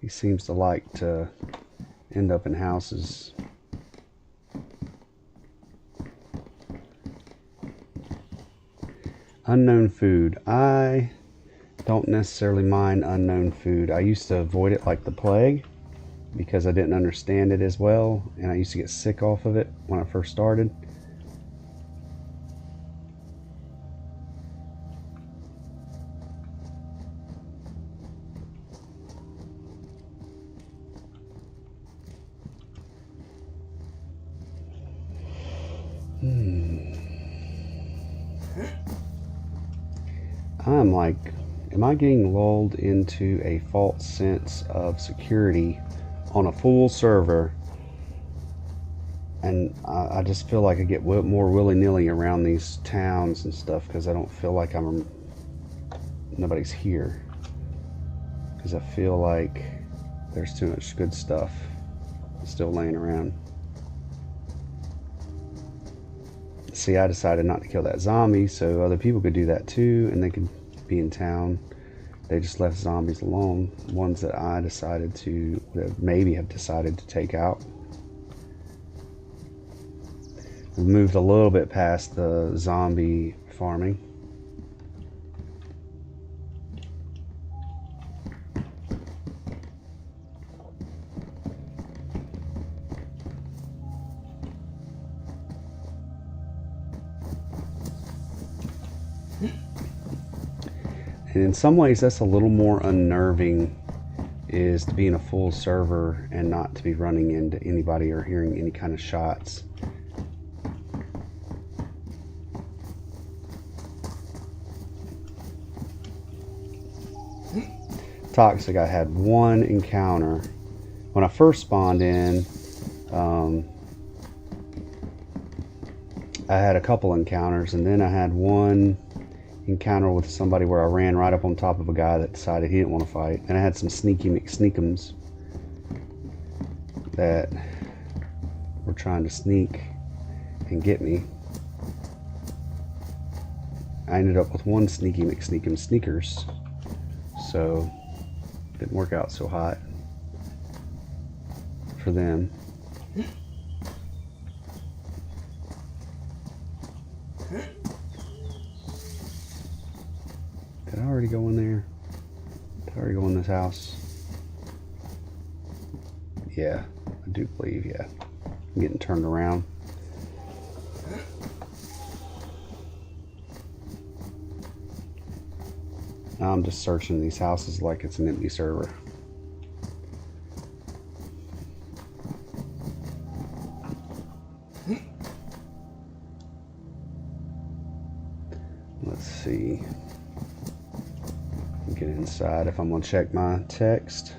A: He seems to like to end up in houses. Unknown food. I don't necessarily mind unknown food. I used to avoid it like the plague because I didn't understand it as well, and I used to get sick off of it when I first started. I'm like, am I getting lulled into a false sense of security on a full server? And I just feel like I get more willy-nilly around these towns and stuff because I don't feel like nobody's here. Because I feel like there's too much good stuff still laying around. See, I decided not to kill that zombie so other people could do that too and they could be in town. They just left zombies alone, ones that I decided to, maybe have decided to take out. We've moved a little bit past the zombie farming. And in some ways that's a little more unnerving, is to be in a full server and not to be running into anybody or hearing any kind of shots. Toxic, I had one encounter. When I first spawned in, I had a couple encounters, and then I had one encounter with somebody where I ran right up on top of a guy that decided he didn't want to fight. And I had some sneaky McSneakums that were trying to sneak and get me. I ended up with one sneaky McSneakum sneakers, so it didn't work out so hot for them. Did I already go in there? Did I already go in this house? Yeah, I do believe, yeah. I'm getting turned around. I'm just searching these houses like it's an empty server. Let's see. Get inside if I'm going to check my text.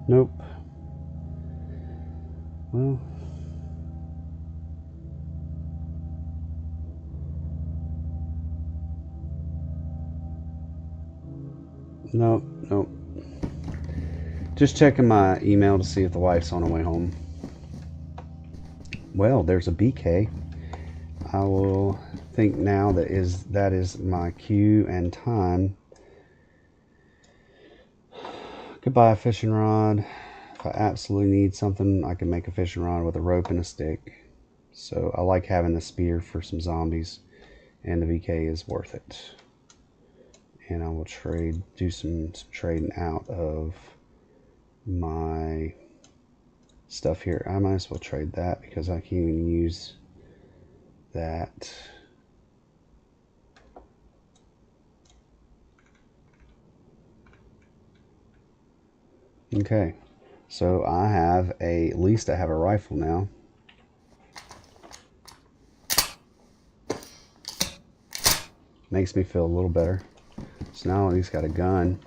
A: Nope. Well, nope, nope. Just checking my email to see if the wife's on her way home. Well, there's a BK. I will think now that is my cue and time. Goodbye, fishing rod. If I absolutely need something, I can make a fishing rod with a rope and a stick. So I like having the spear for some zombies, and the VK is worth it. And I will do some trading out of my stuff here. I might as well trade that because I can't even use that. Okay, so I have at least I have a rifle now. Makes me feel a little better. So now at least got a gun.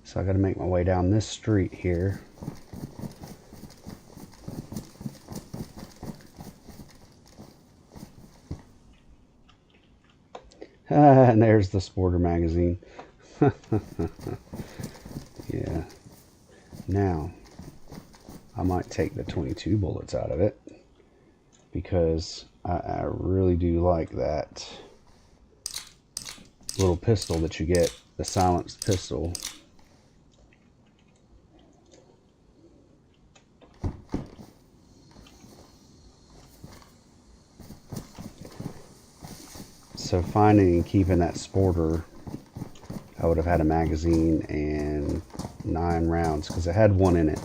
A: So I got to make my way down this street here. And there's the Sporter magazine. Yeah. Now, I might take the 22 bullets out of it because I really do like that little pistol that you get, the silenced pistol. So finding and keeping that Sporter, I would have had a magazine and 9 rounds because it had 1 in it.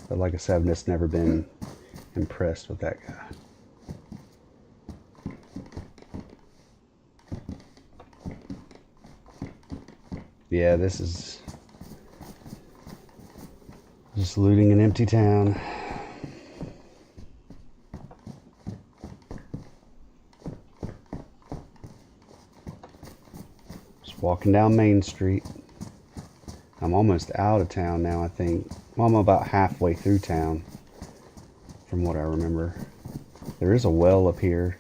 A: But like I said, I've just never been impressed with that guy. Yeah, this is just looting an empty town. Just walking down Main Street. I'm almost out of town now, I think. Well, I'm about halfway through town, from what I remember. There is a well up here.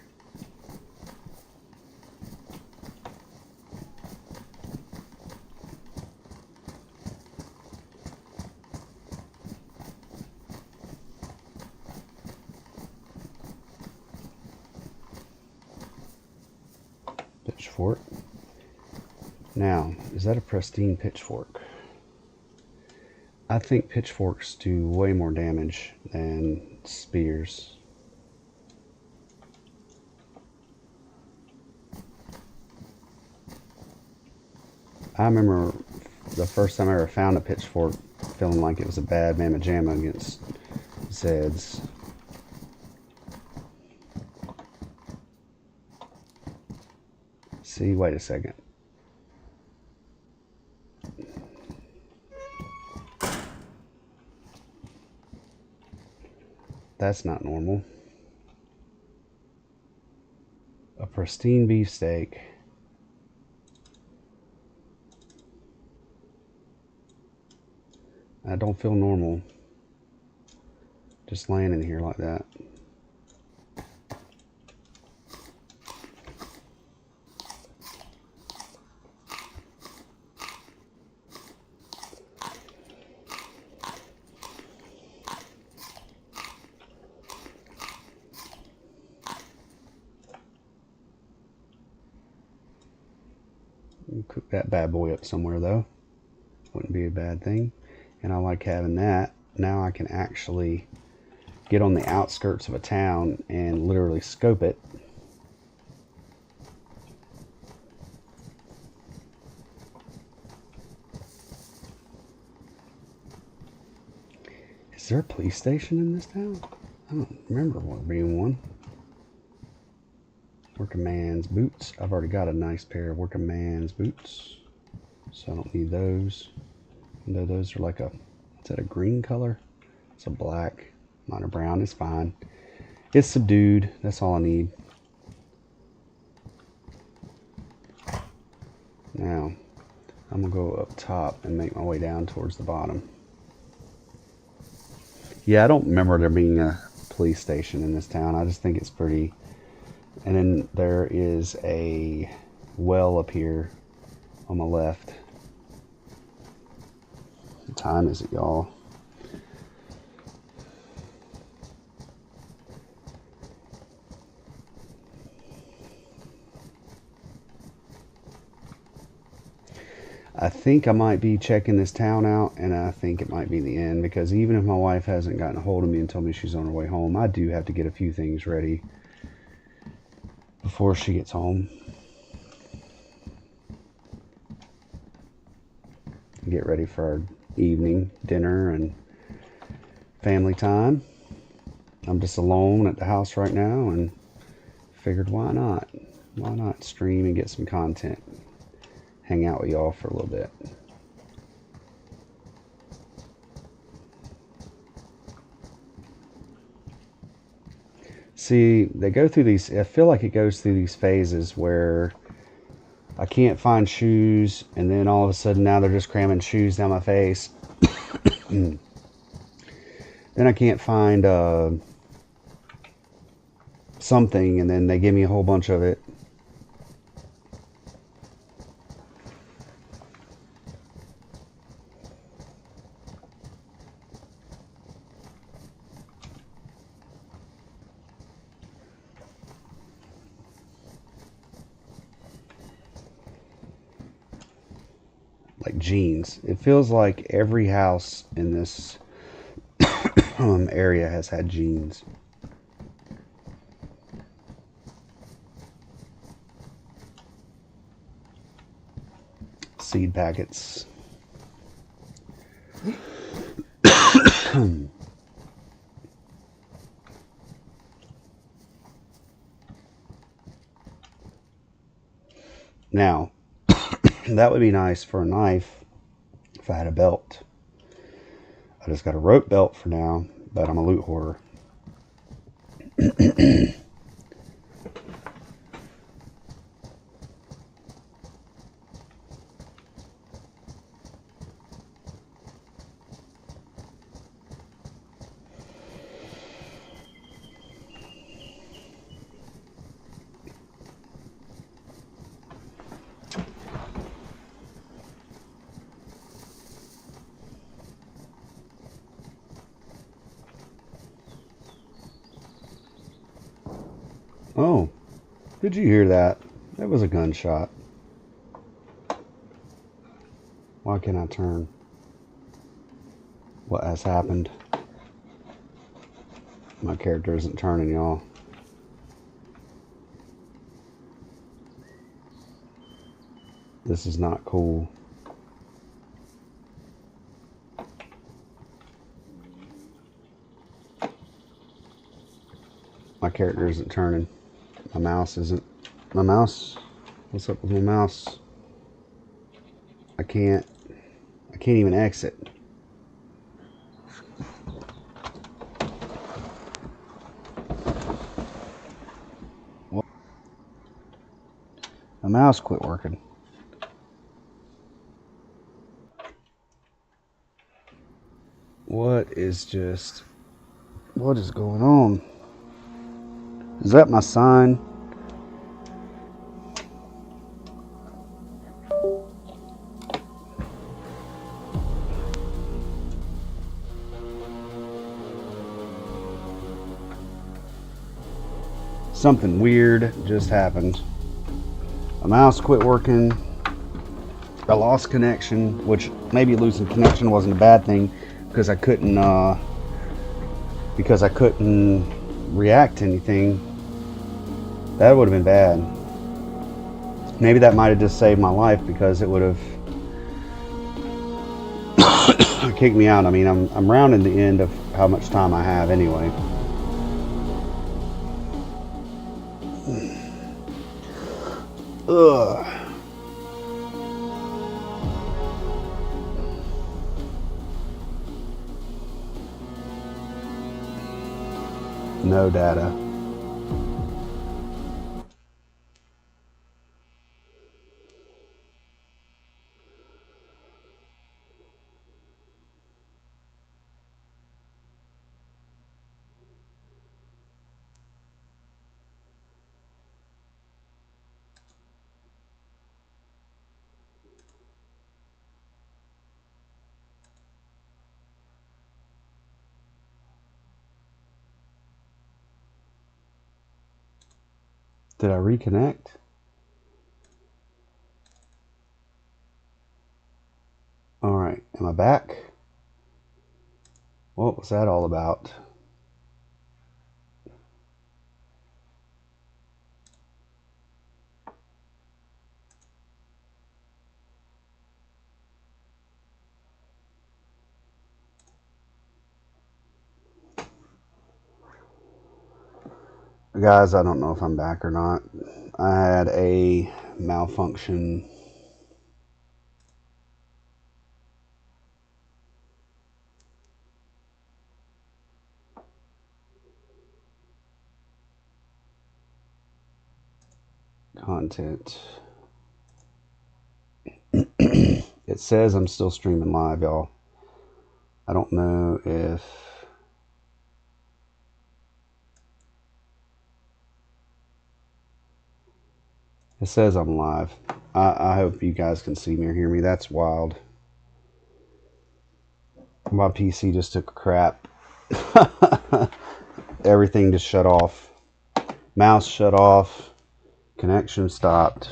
A: Pitchfork. Now, is that a pristine pitchfork? I think pitchforks do way more damage than spears. I remember the first time I ever found a pitchfork feeling like it was a bad mamma jamma against Zeds. See, wait a second. That's not normal. A pristine beefsteak. I don't feel normal just laying in here like that. Cook that bad boy up somewhere though. Wouldn't be a bad thing. And I like having that. Now I can actually get on the outskirts of a town and literally scope it. Is there a police station in this town? I don't remember there being one. Working man's boots. I've already got a nice pair of working man's boots, so I don't need those. Though those are like a, is that a green color? It's a black. Mine are brown. It's fine. It's subdued. That's all I need. Now, I'm gonna go up top and make my way down towards the bottom. Yeah, I don't remember there being a police station in this town. I just think it's pretty. And then there is a well up here on the left. What time is it, y'all? I think I might be checking this town out, and I think it might be the end, because even if my wife hasn't gotten a hold of me and told me she's on her way home, I do have to get a few things ready before she gets home. Get ready for our evening dinner and family time. I'm just alone at the house right now and figured why not? Why not stream and get some content? Hang out with y'all for a little bit. See, they go through these, I feel like it goes through these phases where I can't find shoes, and then all of a sudden now they're just cramming shoes down my face. Then I can't find something, and then they give me a whole bunch of it. Like jeans. It feels like every house in this area has had jeans. Seed packets. Now, that would be nice for a knife if I had a belt. I just got a rope belt for now, but I'm a loot hoarder. Oh, did you hear that? That was a gunshot. Why can't I turn? What has happened? My character isn't turning, y'all. This is not cool. My character isn't turning. My mouse isn't. My mouse? What's up with my mouse? I can't even exit. Well, my mouse quit working. What is going on? Is that my sign? Something weird just happened. My mouse quit working. I lost connection, which maybe losing connection wasn't a bad thing because I couldn't react to anything. That would have been bad. Maybe that might have just saved my life because it would have kicked me out. I mean, I'm rounding the end of how much time I have anyway. Ugh. No data. Did I reconnect? All right, am I back? What was that all about? Guys, I don't know if I'm back or not. I had a malfunction. Content. It says I'm still streaming live, y'all. I don't know if it says I'm live. I hope you guys can see me or hear me. That's wild. My PC just took a crap. Everything just shut off. Mouse shut off. Connection stopped.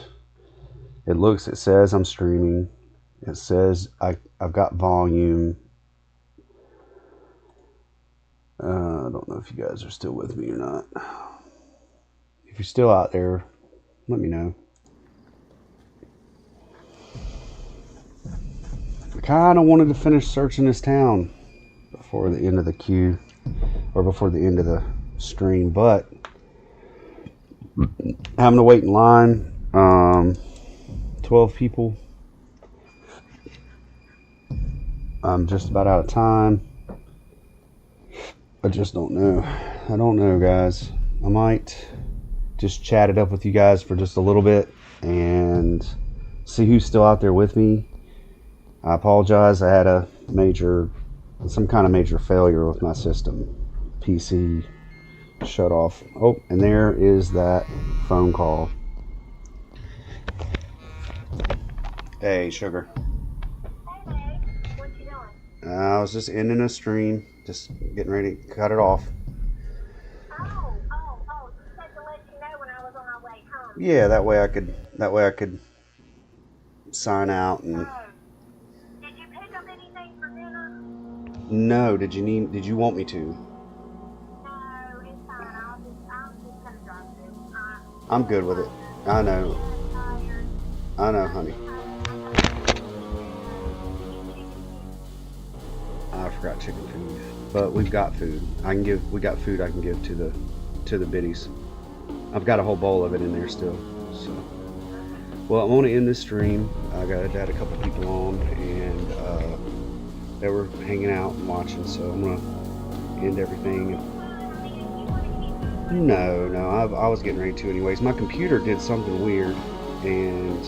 A: It says I'm streaming. It says I've got volume. I don't know if you guys are still with me or not. If you're still out there, let me know. I kind of wanted to finish searching this town before the end of the queue, or before the end of the stream, but having to wait in line, 12 people. I'm just about out of time. I just don't know. I don't know, guys. I might just chat it up with you guys for just a little bit and see who's still out there with me. I apologize. I had some kind of major failure with my system. PC shut off. Oh, and there is that phone call. Hey, sugar.
C: Hey, what you doing?
A: I was just ending a stream, just getting ready to cut it off.
C: Oh, you said to let you know when I was on my way home.
A: Yeah, that way I could sign out and.
C: Oh. Did you pick up anything for dinner?
A: No, did you want me to?
C: No, it's fine. I'm just gonna drive through.
A: I'm good with it. I know, honey. I forgot chicken food, but we've got food. We got food I can give to the biddies. I've got a whole bowl of it in there still. So, well, I'm gonna end this stream. I had a couple people on, and they were hanging out and watching. So I'm gonna end everything. No, I was getting ready to anyways. My computer did something weird, and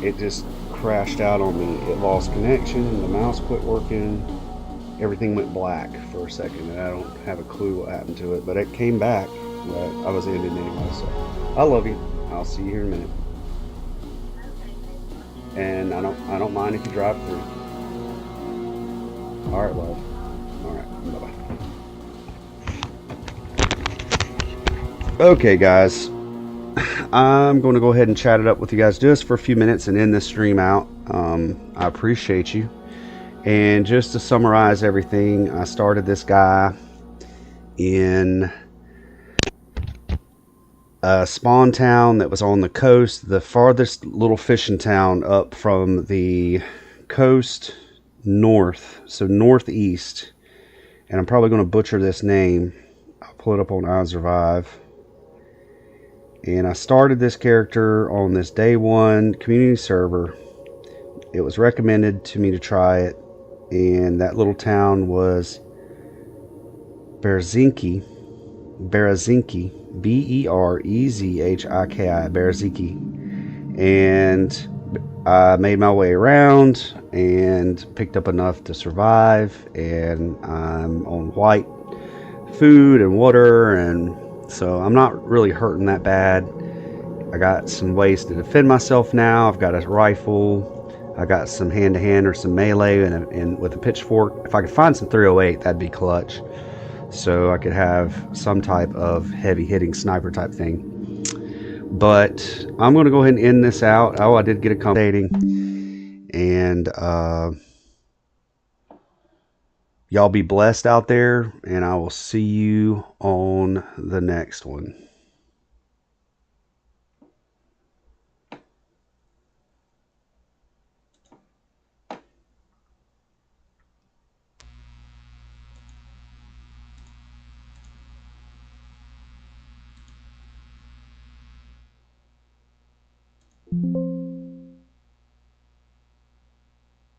A: it just crashed out on me. It lost connection, the mouse quit working, everything went black for a second, and I don't have a clue what happened to it, but it came back. But I was ending anyway, so I love you. I'll see you here in a minute. And I don't mind if you drive through. All right, love. All right, bye-bye. Okay, guys. I'm going to go ahead and chat it up with you guys just for a few minutes and end this stream out. I appreciate you. And just to summarize everything, I started this guy in a spawn town that was on the coast, the farthest little fishing town up from the coast north, so northeast. And I'm probably going to butcher this name. I'll pull it up on iSurvive. And I started this character on this day one community server. It was recommended to me to try it, and that little town was Bereziki, Bereziki, Bereziki. And I made my way around and picked up enough to survive, and I'm on white food and water, and so I'm not really hurting that bad. I got some ways to defend myself now. I've got a rifle. I got some hand-to-hand or some melee and with a pitchfork. If I could find some 308, that'd be clutch. So I could have some type of heavy-hitting sniper type thing. But I'm going to go ahead and end this out. Oh, I did get a commentating. And y'all be blessed out there. And I will see you on the next one.